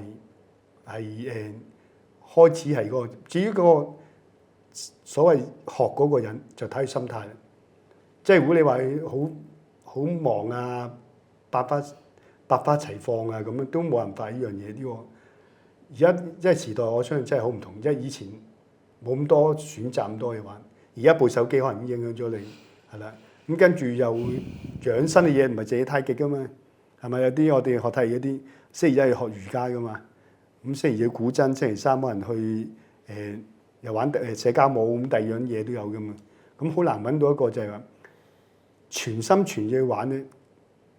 開始係嗰個。至於嗰個所謂學嗰個人，就睇佢心態啦。即係如果你話好忙啊，百花齊放啊，咁樣都冇辦法呢樣嘢。呢個而家即係時代，我相信真係好唔同。即係以前冇咁多選擇，咁多嘢玩。而家部手機可能已經影響咗你，係啦。咁跟住又養生嘅嘢，唔係淨係太極噶嘛，係咪？有啲我哋學太極嗰啲，星期一要學瑜伽噶嘛。咁星期二古箏，星期三可能去又玩社交舞，咁第二樣嘢都有噶嘛。咁好難揾到一個就係話。全心全意去玩咧，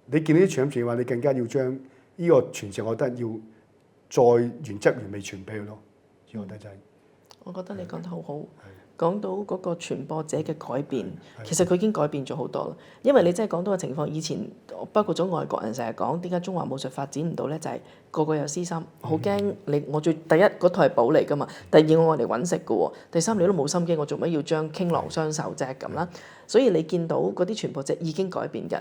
你見到啲全心全意玩，你更加要將呢個傳承，我覺得要再原汁原味傳俾佢咯。我覺得就係。我覺得你講得好好。講到嗰個傳播者嘅改變，其實佢已經改變咗好多啦。因為你真係講到個情況，以前包括咗外國人成日講點解中華武術發展唔到咧，就係個個有私心，好驚你我最第一嗰套係寶嚟㗎嘛，第二我嚟揾食㗎喎，第三你都冇心機，我做乜要將傾囊相授啫咁啦。所以你見到嗰啲傳播者已經改變緊。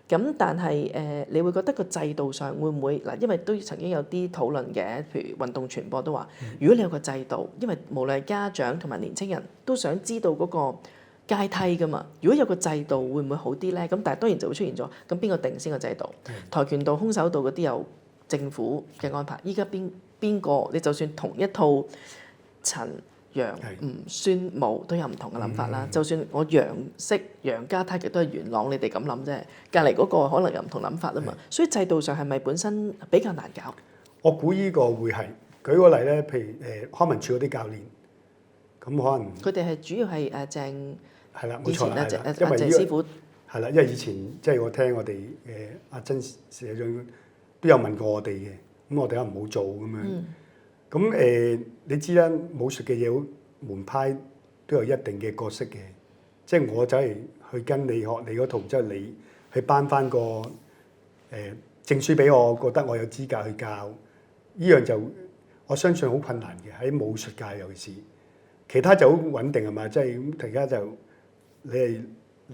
咁但係你會覺得個制度上會唔會嗱？因為都曾經有啲討論嘅，譬如運動傳播都話，如果你有個制度，因為無論係家長同埋年青人都想知道嗰個階梯㗎嘛。如果有個制度會唔會好啲咧？咁但係當然就會出現咗，咁邊個定先個制度？跆拳道、空手道嗰啲有政府嘅安排，依家邊個？你就算同一套陳楊吳孫武都有唔同嘅諗法啦。就算我楊家太極都係元朗，你哋咁諗啫。隔離嗰個可能有唔同諗法啊嘛。所以制度上係咪本身比較難搞？我估呢個會係舉個例咧，譬如康文署嗰啲教練，咁可能佢哋係主要係鄭係啦，冇以前啊錯啦，係啦鄭鄭師傅係啦，因為以前即係我聽我哋阿曾社長都有問過我哋嘅，咁我哋可能冇做咁樣。咁你知啦，武術嘅嘢門派都有一定嘅角色嘅，即係我走嚟去跟你學你嗰套，之後你去頒翻個證書俾我，覺得我有資格去教，呢樣就我相信好困難嘅，喺武術界尤其是，其他就好穩定係嘛，即係咁而家就你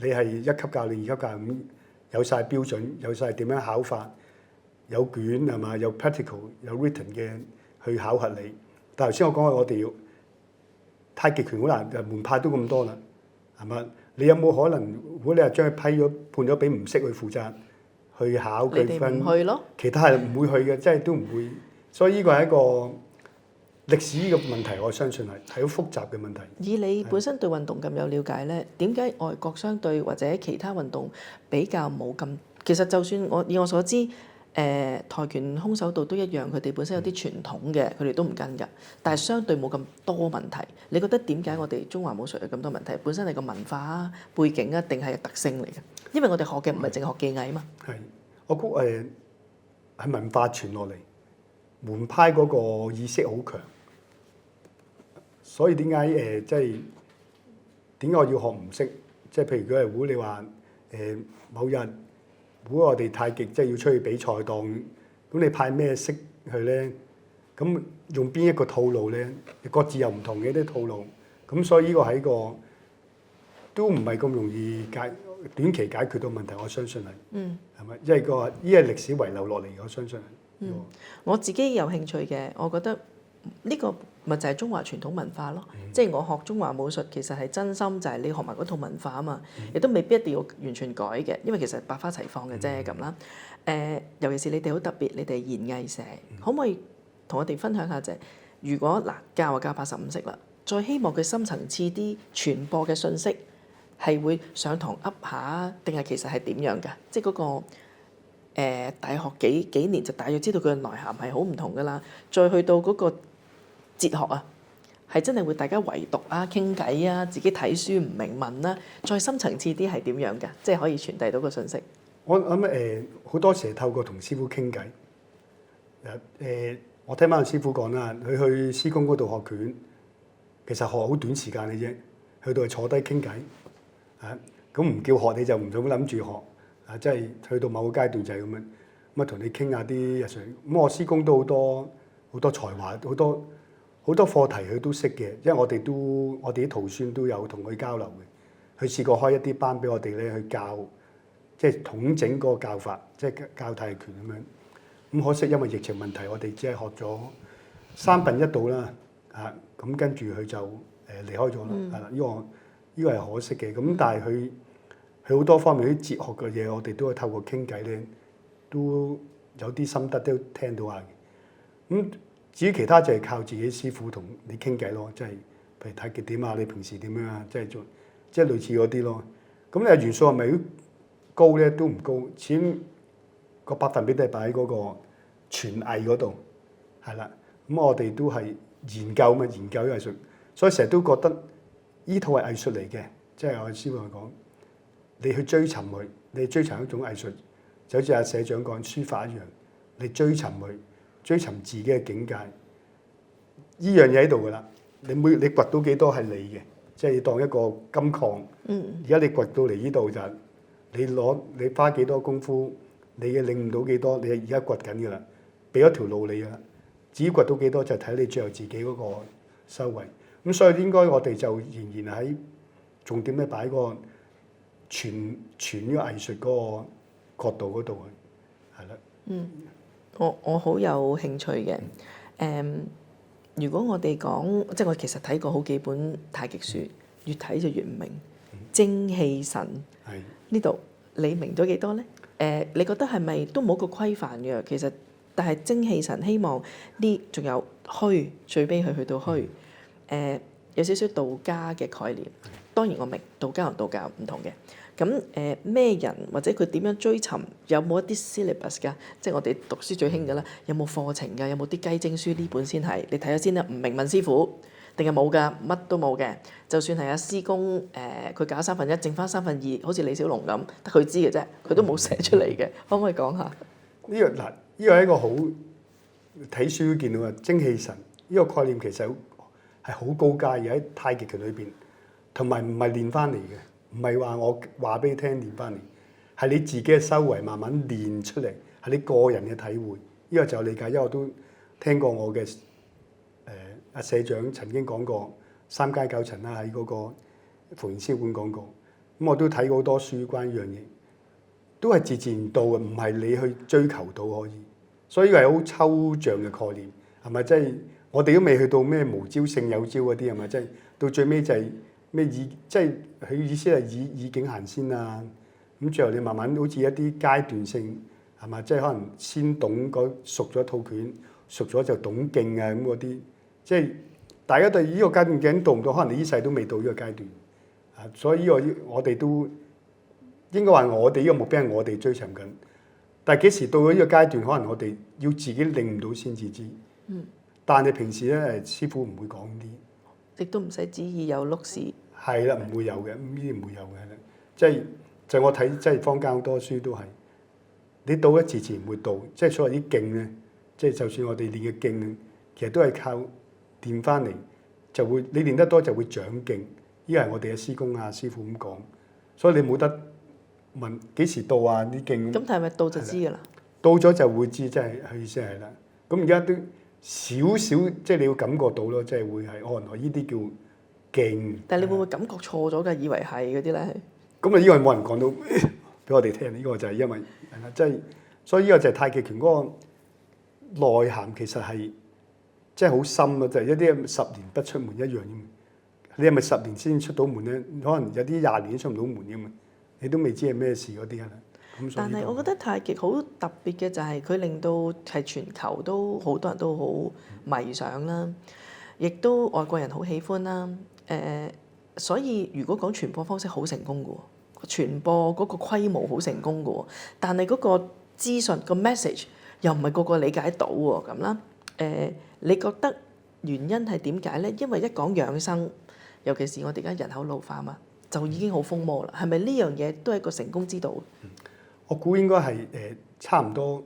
係一級教練、二級教練咁有晒標準，有晒點樣考法，有卷係嘛，有 practical 有 written 嘅去考核你。但頭先我講我哋要太極拳好難，門派都咁多啦，係嘛？你有冇可能？如果你係將佢批咗判咗俾唔識去負責去考你哋唔去咯？其他係唔會去嘅，即係都唔會。所以呢個係一個歷史嘅問題，我相信係好複雜嘅問題。以你本身對運動咁有了解咧，點解外國相對或者其他運動比較冇咁？其實就算以我所知，跆拳、空手道都一樣，佢哋本身有啲傳統嘅，佢哋都唔跟㗎。但係相對冇咁多問題。你覺得點解我哋中華武術有咁多問題？本身係個文化啊、背景啊，定係特性嚟嘅？因為我哋學嘅唔係淨係學技藝啊嘛。係，我估係文化傳落嚟，門派嗰個意識好強，所以點解即係點解我要學唔識？即係譬如如果你話某日，如果我哋太極即係要出去比賽當，咁你派咩式去咧？咁用邊一個套路咧？各自有唔同嘅啲套路，咁所以呢個係一個都唔係咁容易短期解決到問題，我相信係，係咪？因為呢係歷史遺留落嚟，我相信。我自己有興趣嘅，我覺得呢個咪就係中華傳統文化咯。即係我學中華武術，其實係真心就係你學埋嗰套文化啊嘛，亦都未必一定要完全改嘅，因為其實百花齊放嘅啫咁啦。尤其是你哋好特別，你哋係研藝社，可唔可以同我哋分享下啫？如果嗱教就教85式啦，再希望佢深層次啲傳播嘅信息，係會上堂噏下，定係其實係點樣㗎？即係嗰個。大學幾年就大約知道佢嘅內涵係好唔同㗎啦，再去到嗰個哲學啊，係真係會大家圍讀啊、傾偈啊、自己睇書唔明文啦，再深層次啲係點樣㗎？即係可以傳遞到個信息。我諗好多時係透過同師傅傾偈。我聽翻個師傅講啦，佢去師公嗰度學拳，其實學好短時間嘅啫，去到係坐低傾偈，咁唔叫學你就唔好諗住學。即係去到某個階段就係咁樣，咁同你傾下啲日常。咁我師公都好多才華，好多課題佢都識嘅。因為我哋啲徒孫都有同佢交流嘅。佢試過開一啲班俾我哋咧去教，即係統整嗰個教法，即係教太極拳咁樣。咁可惜因為疫情問題，我哋只係學咗1/3度啦。咁跟住佢就離開咗啦。係啦，呢個係可惜嘅。咁但係佢好多方面啲哲學嘅嘢，我哋都係透過傾偈咧，都有啲心得都聽到下嘅。咁至於其他就係靠自己師傅同你傾偈咯，即係譬如太極點啊，你平時點樣啊，即係類似嗰啲咯。咁你元素係咪高咧？都唔高，始終個百分比都係擺喺嗰個傳藝嗰度，係啦。咁我哋都係研究藝術，所以成日都覺得呢套係藝術嚟嘅，即係我師傅講。你去追尋佢，你追尋一種藝術，就好似阿社長講書法一樣，你追尋佢，追尋自己嘅境界，呢樣嘢喺度噶啦。你掘到幾多係你嘅，即係當一個金礦。而家你掘到嚟呢度就係你花幾多功夫，你嘅領悟到幾多，你而家掘緊㗎啦，俾咗條路你㗎啦。至於掘到幾多就睇你最後自己嗰個收穫。咁所以應該我哋就仍然喺重點咧擺個傳呢個藝術嗰個角度嗰度去，係啦。我好有興趣嘅。如果我哋講，即係我其實睇過好幾本太極書，越睇就越唔明。精氣神呢度你明咗幾多呢？你覺得係咪都冇個規範嘅？其實，但係精氣神希望呢，仲有虛，最尾去到虛。有少少道家嘅概念。當然我明道家同道教唔同嘅。咁咩人或者佢點樣追尋？有冇一啲 syllabus 㗎？即係我哋讀書最興㗎啦。有冇課程㗎？有冇啲雞精書呢本先係？你睇咗先啦。唔明問師傅，定係冇㗎？乜都冇嘅。就算係阿師公佢搞1/3，剩翻2/3，好似李小龍咁，得佢知嘅啫，佢都冇寫出嚟嘅。可唔可以講下？呢個係一個好睇書都見到嘅精氣神呢個概念，其實係好高階嘅喺太極拳裏邊，同埋唔係練翻嚟嘅。唔係話我話俾你聽練翻嚟，係你自己嘅修為慢慢練出嚟，係你個人嘅體會。呢個就我理解，因為我都聽過我嘅阿社長曾經講過3階九層啦，喺嗰個復元師館講過。咁我都睇過好多書關於呢樣嘢，都係自然到嘅，唔係你去追求到可以。所以呢個係好抽象嘅概念，係咪？即係我哋都未去到咩無招勝有招嗰啲，係咪？即係到最尾就係咩意？即係佢意思係以境行先啊。咁最後你慢慢好似一啲階段性，係嘛？即係可能先懂熟咗套拳，熟咗就懂勁啊咁嗰啲。即係大家對呢個階段究竟到唔到？可能你呢世都未到呢個階段。啊，所以呢個我哋都應該話我哋呢個目標係我哋追尋緊。但係幾時到咗呢個階段，可能我哋要自己領唔到先至知。但係平時咧，師傅唔會講啲，亦都唔使旨意有碌事。係啦，唔會有嘅，呢啲唔會有嘅。即係我睇，即係坊間好多書都係，你到一次自然會到。即係所謂啲勁咧，即係就算我哋練嘅勁，其實都係靠練翻嚟，就會你練得多就會長勁。呢個係我哋嘅師公啊師傅咁講，所以你冇得問幾時到啊啲勁。咁係咪到就知㗎啦？到咗就會知，即係佢意思係啦。咁而家都少少，即係你要感覺到咯，即係會係原來呢啲叫勁。但係你會唔會感覺錯咗㗎？以為係嗰啲咧？咁啊，呢個冇人講到俾我哋聽。呢個就係因為係啦，即係所以呢個就係太極拳嗰個內涵，其實係即係好深咯，就係一啲10年不出門一樣啫嘛。你係咪10年先出到門咧？可能有啲20年都出唔到門嘅嘛，你都未知係咩事嗰啲啊。但係我覺得太極好特別嘅就係佢令到係全球都好多人都好迷上啦，亦都外國人好喜歡啦。所以如果講傳播方式好成功嘅喎，傳播嗰個規模好成功嘅喎，但係嗰個資訊個 message 又唔係個個理解到喎咁啦。你覺得原因係點解咧？因為一講養生，尤其是我哋而家人口老化嘛，就已經好風魔啦。係咪呢樣嘢都係一個成功之道？我估應該係差唔多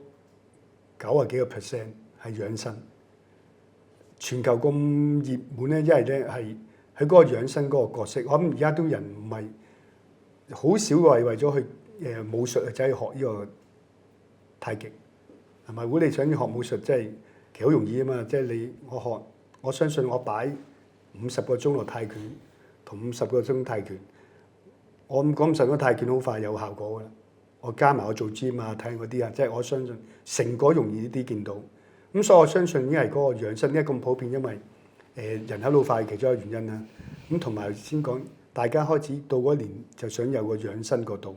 90幾個% 係養生。全球咁熱門咧，因為咧係喺嗰個養生嗰個角色。我諗而家都人唔係好少為咗去武術就去學呢個太極，係咪？如果你想學武術，即係其實好容易啊嘛。即係我相信我擺50個鐘落太拳同50個鐘太拳，我唔講50個太拳好快有效果㗎啦。我加埋我做 gym 啊，睇下嗰啲啊，即係我相信成果容易啲見到。咁所以我相信應該係嗰個養生，點解咁普遍？因為人口老化係其中一個原因啦。咁同埋先講，大家開始到嗰年就想有個養生角度，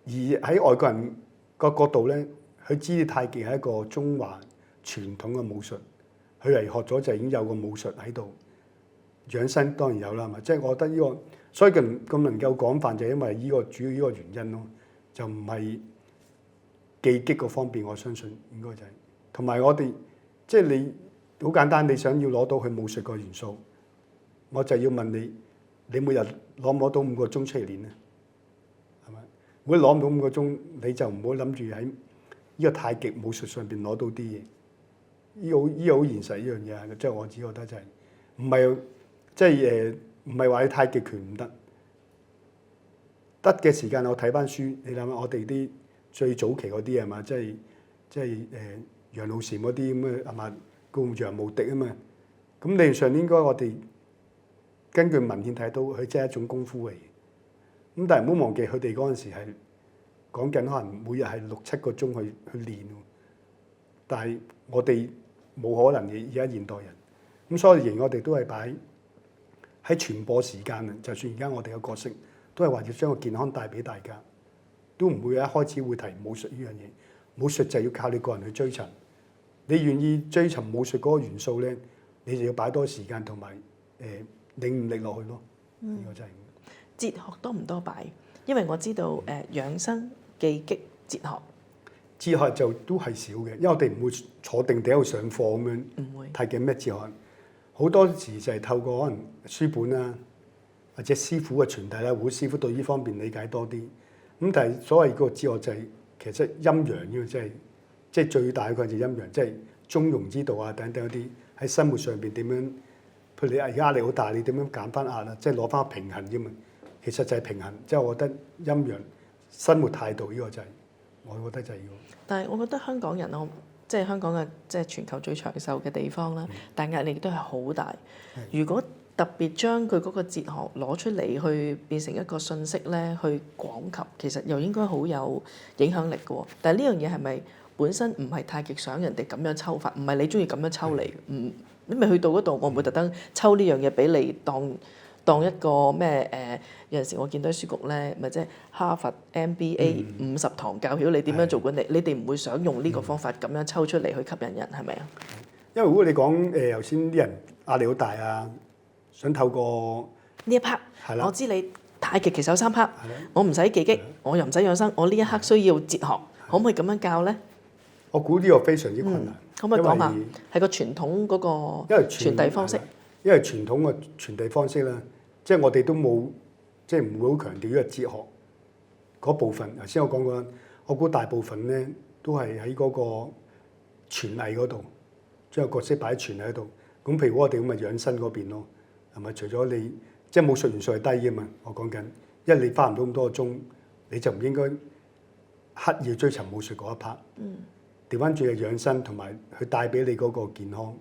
而喺外國人個角度咧，佢知太極係一個中華傳統嘅武術，佢嚟學咗就已經有個武術喺度。養生當然有啦，係咪？即係我覺得呢個，所以咁能夠廣泛就係因為呢個主要呢個原因咯。就唔係技擊嗰方面，我相信應該就係同埋我哋即係你好簡單，你想要攞到佢武術個元素，我就要問你，你每日攞唔攞到5個鐘出嚟練咧？係咪？如果攞唔到5個鐘，你就唔好諗住喺呢個太極武術上邊攞到啲嘢。呢個好現實呢樣嘢，即係我只覺得就係唔係即係唔係話你太極拳唔得，得嘅時間我睇翻書，你諗下我哋啲最早期嗰啲係嘛，即係楊露禪嗰啲咁嘅係嘛，高陽無敵啊嘛，咁理論上應該我哋根據文獻睇到佢真係一種功夫嚟嘅，咁但係唔好忘記佢哋嗰陣時係講緊可能每日係6-7個鐘去練喎，但係我哋冇可能嘅，而家現代人，咁所以仍然我哋都係擺喺傳播時間啊！就算而家我哋嘅角色都係話要將個健康帶俾大家，都唔會一開始會提武術呢樣嘢。武術就係要靠你個人去追尋，你願意追尋武術嗰個元素咧，你就要擺多時間同埋領悟力落去咯。呢個真係哲學多唔多擺？因為我知道養生、技擊、哲學。哲學就都係少嘅，因為我哋唔會坐定定喺度上課咁樣。唔會太嘅咩哲學？好多時就係透過可能書本啦，或者師傅嘅傳遞啦，會師傅對呢方面理解多啲。咁但係所謂個哲學就係其實陰陽呢個即係最大嘅就係陰陽，即係中庸之道啊等等嗰啲喺生活上邊點樣？譬如你而家壓力好大，你點樣減翻壓啊？即係攞翻平衡啫嘛。其實就係平衡，即係我覺得陰陽生活態度呢個就係我覺得就係要。但係我覺得香港人即係香港嘅即係全球最長壽嘅地方啦，但壓力都係好大。如果特別將佢嗰個哲學攞出嚟去變成一個信息咧，去廣及，其實又應該好有影響力嘅喎。但係呢樣嘢係咪本身唔係太極想人哋咁樣抽法？唔係你中意咁樣抽嚟，你未去到嗰度，我唔會特登抽呢樣嘢俾你當一個咩有陣時我見到啲書局咧，咪即係哈佛 MBA 50堂教曉你點樣做管理，你哋唔會想用呢個方法咁樣抽出嚟去吸引人，係咪啊？因為如果你講頭先啲人壓力好大啊，想透過呢一 part，我知你太極其實有3 part，我唔使技擊，我又唔使養生，我呢一刻需要哲學，可唔可以咁樣教咧？我估呢個非常之困難。可唔可以講下係個傳統嗰個傳遞方式？因為傳統嘅傳遞方式啦，即係我哋都冇，即係唔會好強調呢個哲學嗰部分。頭先我講過，我估大部分咧都係喺嗰個傳藝嗰度，將個角色擺喺傳藝嗰度。咁譬如我哋咁咪養生嗰邊咯，係咪？除咗你即係武術元素係低嘅嘛，我講緊，因為你花唔到咁多個鐘，你就唔應該刻意追尋武術嗰一 part。調翻轉係養生同埋去帶俾你嗰個健康。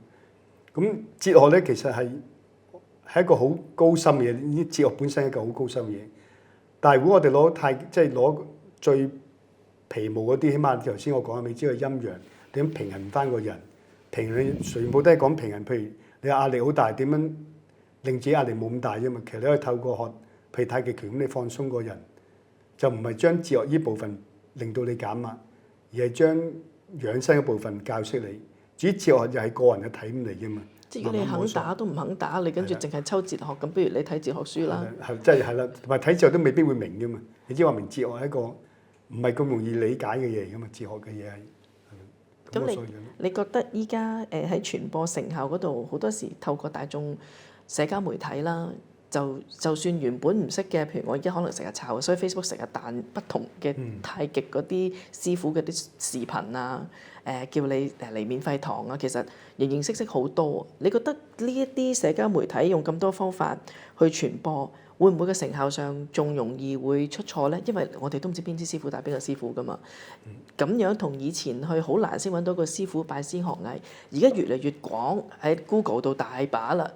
咁哲學咧其實係一個好高深嘅嘢，呢哲學本身係一個好高深嘅嘢。但係如果我哋攞最皮毛嗰啲，起碼頭先我講你知個陰陽點平衡翻個人，平衡全部都係講平衡。譬如你壓力好大，點樣令自己壓力冇咁大啫嘛？其實你可以透過學譬如太極拳咁，你放鬆個人，就唔係將哲學呢部分令到你減壓，而係將養生嘅部分教識你。至於哲學又係個人嘅體悟嚟嘅嘛。即係如果你肯打都唔肯打，你跟住淨係抽哲學，咁不如你睇哲學書啦。係啦，同埋睇哲學都未必會明嘅嘛。你知話明哲學係一個唔係咁容易理解嘅嘢嚟嘅嘛，哲學嘅嘢係。咁你覺得依家喺傳播成效嗰度，好多時透過大眾社交媒體啦，就算原本唔識嘅，譬如我而家可能成日炒，所以 Facebook 成日彈不同嘅太極嗰啲師傅嗰啲視頻啊，叫你嚟免費堂啊，其實形形色色好多。你覺得呢一啲社交媒體用咁多方法去傳播，會唔會嘅成效上仲容易會出錯咧？因為我哋都唔知邊啲師傅帶邊個師傅噶嘛。咁樣同以前去好難先揾到個師傅拜師學藝，而家越嚟越廣，喺 Google 度大把啦。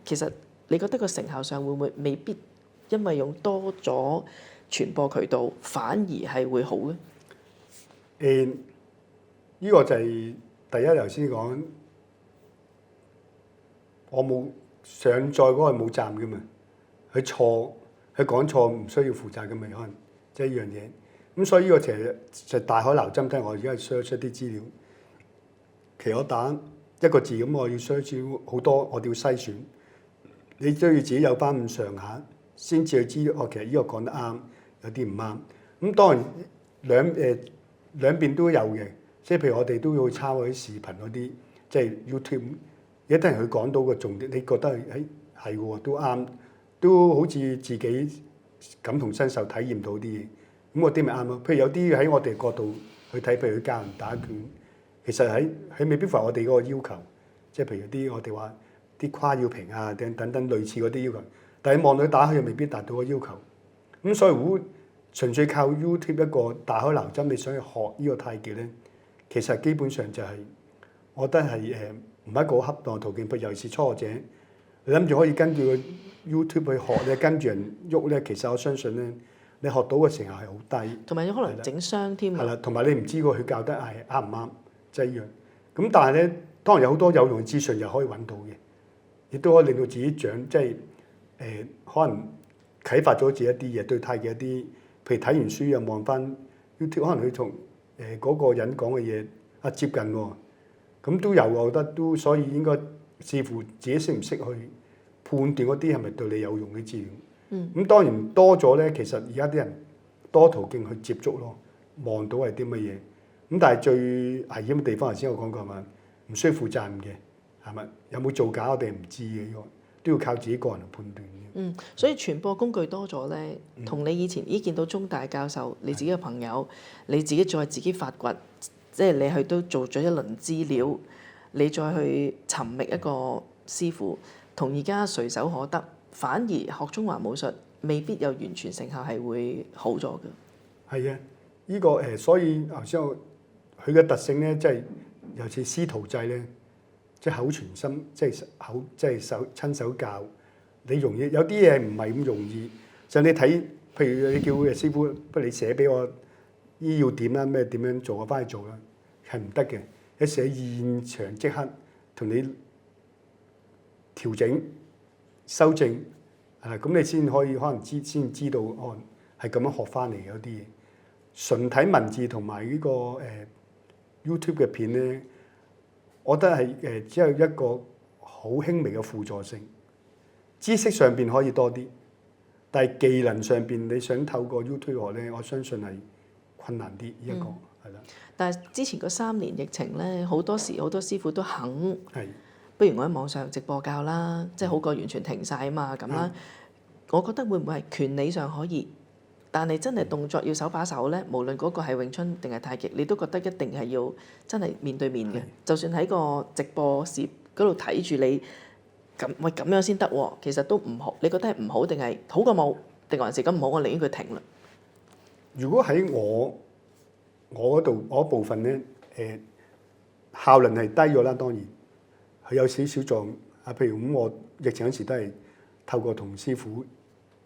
其實你覺得個成效上會唔會未必因為用多咗傳播渠道，反而係會好咧？呢個就係第一頭先講，我冇上載嗰個冇站嘅嘛，佢講錯唔需要負責嘅嘛，可能即係呢樣嘢。咁所以呢個其實就大海撈針，睇我而家 search 一啲資料，其實我打一個字咁，我要 search 好多，我哋要篩選。你都要自己有翻咁上下，先至去知哦。其實呢個講得啱，有啲唔啱。咁當然兩邊都有嘅，即係譬如我哋都要抄嗰啲視頻嗰啲，即係 YouTube，有啲人佢講到個重點，你覺得係喎，都啱，都好似自己感同身受體驗到啲嘢，咁嗰啲咪啱咯。譬如有啲喺我哋角度去睇，譬如佢教人打拳，其實佢未必符合我哋嗰個要求，即係譬如啲我哋話。啲跨要平啊，等等類似嗰啲要求，但係望到打開又未必達到個要求。咁所以如果純粹靠 YouTube 一個大海撈針，你想去學呢個太極咧，其實基本上就係、我覺得係唔係一個好恰當嘅途徑。譬如尤其是初學者，你諗住可以跟住個 YouTube 去學咧，跟住人喐咧，其實我相信咧，你學到嘅成效係好低，同埋有可能整傷添係啦，同埋你唔知個佢教得係啱唔啱，即係一樣。咁但係咧，當然有好多有用嘅資訊又可以揾到嘅，亦都可以令到自己長，即係可能啟發咗自己一啲嘢，對太極一啲，譬如睇完書又望翻 YouTube，可能佢同嗰個人講嘅嘢接近喎，咁都有，我覺得都所以應該視乎自己識唔識去判斷嗰啲係咪對你有用嘅資料。咁當然多咗咧，其實而家啲人多途徑去接觸咯，望到係啲乜嘢。咁但係最危險嘅地方，頭先我講過係咪？唔需要負責任嘅，係咪？有冇造假我哋唔知嘅，呢個都要靠自己個人去判斷嘅。所以傳播工具多咗咧，同你以前見到中大教授，你自己嘅朋友，你自己再自己發掘，即係你去都做咗一輪資料，你再去尋覓一個師傅，同而家隨手可得，反而學中華武術未必有完全成效係會好咗嘅。係啊，呢個所以頭先佢嘅特性咧，即係尤其師徒制咧，即係口傳心，即係親手教。你容易有啲嘢唔係咁容易，就你睇，譬如你叫師傅，不如你寫俾我依要點啦，咩點樣做，我翻去做啦，係唔得嘅。有時喺現場即刻同你調整、修正，咁你先可以可能先知道，哦係咁樣學翻嚟嘅啲嘢。純睇文字同埋呢個YouTube 嘅片咧，我覺得係只有一個好輕微嘅輔助性。知識上邊可以多啲，但係技能上邊你想透過 YouTube 學咧，我相信係困難啲。呢一個係啦。但係之前嗰3年疫情咧，好多時好多師傅都肯，係不如我喺網上直播教啦，即係好過完全停晒啊嘛咁啦。我覺得會唔會係權利上可以，但係真係動作要手把手咧，無論嗰個係詠春定係太極，你都覺得一定係要真係面對面嘅。就算喺個直播視嗰度睇住你。咁樣先得喎，其實都唔好。你覺得係唔好定係好過冇？定還是咁唔好？我寧願佢停啦。如果喺我嗰度我部分咧，效能係低咗啦，當然佢有少少作用。譬如咁，我疫情嗰時都係透過同師傅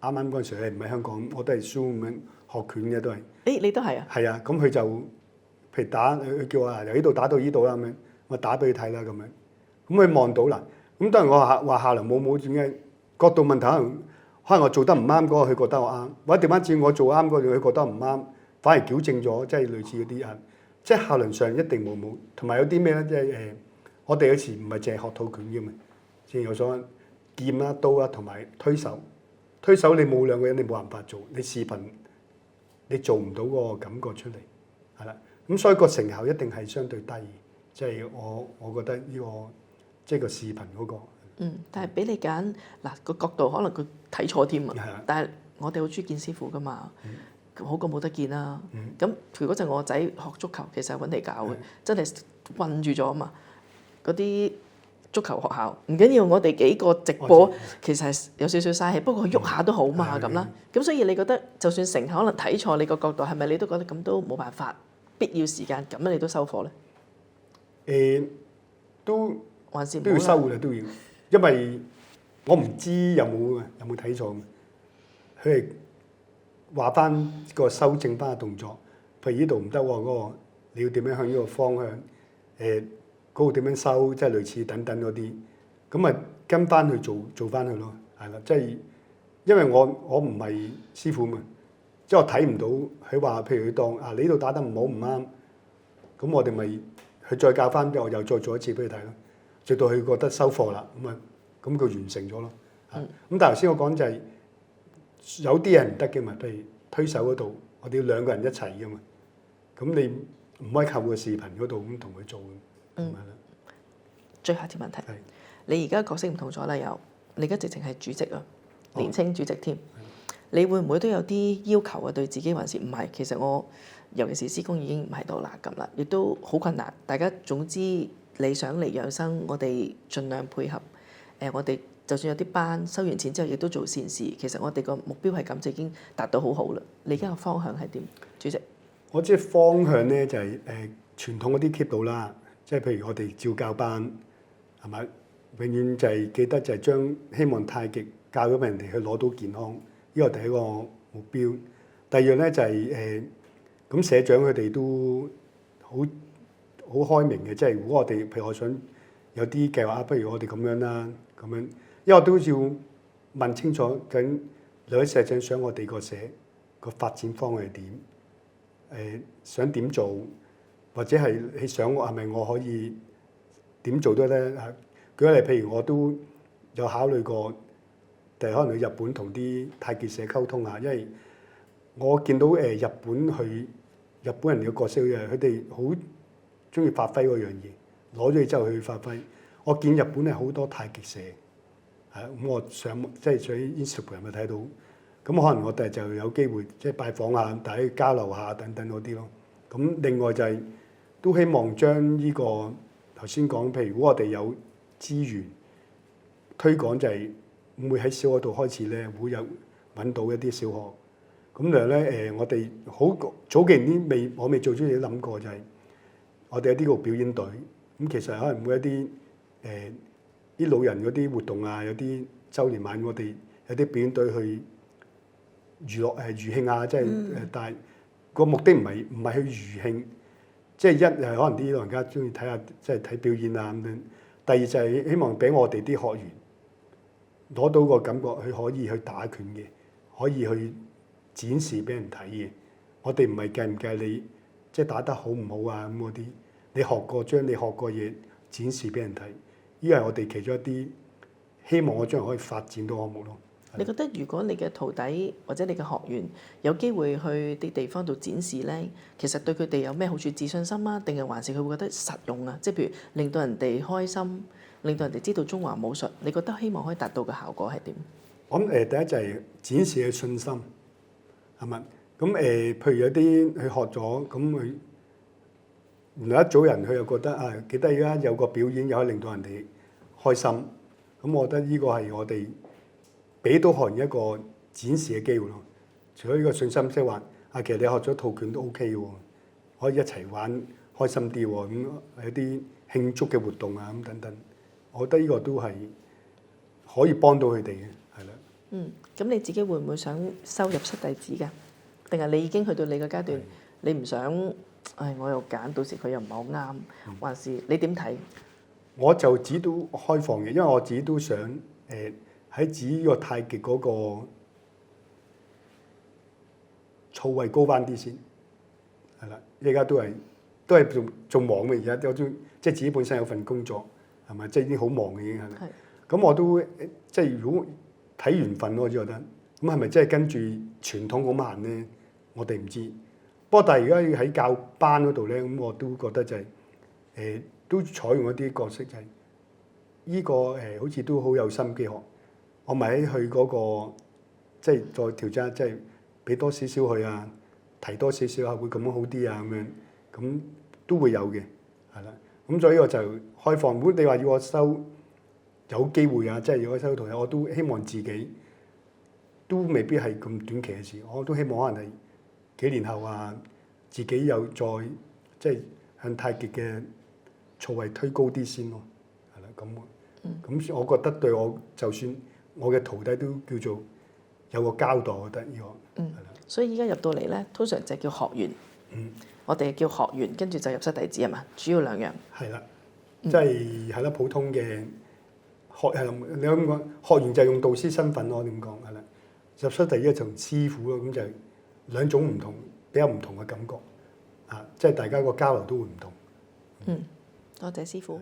啱啱嗰陣時唔喺香港，我都係 Zoom 咁樣學拳嘅都係。你都係啊？係啊，咁佢就譬如打，佢叫我由呢度打到呢度啦咁樣，我打俾佢睇啦咁樣。咁佢望到啦。咁當然我話效能冇點解角度問題，可能我做得唔啱嗰個，佢覺得我啱；或者調翻轉我做啱嗰個，佢覺得唔啱，反而矯正咗，即係類似嗰啲啊。即係效能上一定冇。同埋有啲咩咧？即係我哋有時唔係淨係學套拳嘅嘛，正如我所講劍啦、刀啦，同埋推手。推手你冇兩個人，你冇辦法做。你視頻你做唔到嗰個感覺出嚟，係啦。咁所以個成效一定係相對低。即係我覺得呢個。即係個視頻嗰個。但係俾你揀嗱個角度，可能佢睇錯添啊。但係我哋好中意見師傅噶嘛，好過冇得見啦。咁譬如嗰陣我仔學足球，其實係揾嚟教嘅，真係困住咗啊嘛。嗰啲足球學校唔緊要，我哋幾個直播其實係有少少嘥氣，不過佢喐下都好嘛咁啦。咁所以你覺得就算成可能睇錯你個角度，係咪你都覺得咁都冇辦法，必要時間咁樣你都收貨咧？都都要收嘅都要，因為我唔知有冇睇錯。佢係話翻個修正翻嘅動作，譬如呢度唔得喎，嗰個你要點樣向呢個方向？嗰個點樣收？即係類似等等嗰啲，咁咪跟翻去做翻佢咯，係啦。即係因為我唔係師傅嘛，即係我睇唔到佢話，譬如佢當你呢度打得唔好唔啱，咁我哋咪佢再教翻，我又再做一次俾佢睇咯。直到佢覺得收貨啦，咁佢完成咗咯。咁但係頭先我講就係有啲人唔得嘅嘛，譬如推手嗰度，我哋要兩個人一齊嘅嘛。咁你唔可以靠個視頻嗰度咁同佢做嘅。最後一條問題，你而家角色唔同咗啦，你而家直情係主席啊，年青主席添。你會唔會都有啲要求啊？對自己還是唔係？其實我尤其是師公已經唔喺度啦，咁啦，亦都好困難。大家總之。你想嚟養生，我哋盡量配合。我哋就算有啲班收完錢之後，亦都做善事。其實我哋個目標係咁，就已經達到好好啦。你而家個方向係點，主席？我即係方向咧就係傳統嗰啲 keep 到啦，即係譬如我哋照教班係咪？永遠就係記得就係將希望太極教咗俾人哋去攞到健康，呢個第一個目標。第二樣咧就係咁社長佢哋都好開明嘅，即係如果我哋譬如我想有啲計劃，不如我哋咁樣啦，咁樣，因為我都要問清楚究竟兩位社長想我哋個社個發展方向係點，想點做，或者係你想我係咪我可以點做都得咧？舉個例，譬如我都有考慮過，第可能去日本同啲太極社溝通下，因為我見到日本人嘅角色嘅，佢哋好中意發揮嗰樣嘢，攞咗嘢之後去發揮。我見日本係好多太極社，咁我即係喺 Instagram 咪睇到，咁可能我哋就有機會即係拜訪下，大家交流下等等嗰啲咯。咁另外就係都希望將呢個頭先講，譬如如果我哋有資源推廣，就係會喺小學度開始咧，會有揾到一啲小學。咁樣咧我哋好早幾年我未做出嘢諗過，就係我哋有啲個表演隊。咁其實可能會一啲啲老人嗰啲活動啊，有啲週年晚我哋有啲表演隊去娛樂娛慶啊，即係但係個目的唔係去娛慶，即係一係可能啲老人家中意睇下即係睇表演啊咁樣。第二就係希望俾我哋啲學員攞到個感覺，佢可以去打拳嘅，可以去展示俾人睇嘅。我哋唔係計唔計你即係打得好唔好啊咁嗰啲，你學過將你學過嘢展示俾人睇，呢個係我哋其中一啲希望我將來可以發展到項目咯。你覺得如果你嘅徒弟或者你嘅學員有機會去啲地方度展示咧，其實對佢哋有咩好處？自信心啊，定係還是佢會覺得實用啊？即係譬如令到人哋開心，令到人哋知道中華武術，你覺得希望可以達到嘅效果係點？我諗第一就係展示嘅信心，係咪？咁譬如有啲佢學咗，咁佢原來一組人佢又覺得記得而家有個表演又可以令到人哋開心，咁我覺得呢個係我哋俾到學員一個展示嘅機會咯。除咗呢個信心，即係話其實你學咗套拳都 OK 喎，可以一齊玩開心啲喎，咁有啲慶祝嘅活動啊咁等等，我覺得呢個都係可以幫到佢哋嘅，係啦。咁你自己會唔會想收入室弟子㗎？定係你已經去到你個階段，你唔想？我又揀，到時佢又唔係好啱，還是你點睇？我就自己都開放嘅，因為我自己都想喺自己個太極嗰個操位高翻啲先，係啦。而家都係仲忙嘅，而家有種即係自己本身有份工作，係咪？即係已經好忙嘅已經係。咁我都即係如果睇緣分咯，我覺得咁係咪真係跟住傳統咁行咧？我哋唔知。不過但係而家喺教班嗰度咧，咁我都覺得就係都採用一啲角色，就係呢個好似都好有心機學。我咪喺佢嗰個即係再調整，即係俾多少少佢啊，提多少少啊，會咁樣好啲啊咁樣，咁都會有嘅，係啦。咁所以我就開放。如果你話要我收有機會啊，即係如果收徒弟，我都希望自己都未必係咁短期嘅事，我都希望可能係幾年後啊，自己又再即係向太極嘅操位推高啲先咯，係啦咁。咁我覺得對我就算我嘅徒弟都叫做有個交代，我覺得呢個係啦。所以依家入到嚟咧，通常就叫學員，我哋叫學員，跟住就入室弟子係嘛？主要兩樣。係啦，即係啦，普通嘅學係你咁講，學員就係用導師身份咯，點講係啦。入室弟子就師傅咯，咁就兩種唔同，比較唔同嘅感覺，即係大家個交流都會唔同。多謝師傅。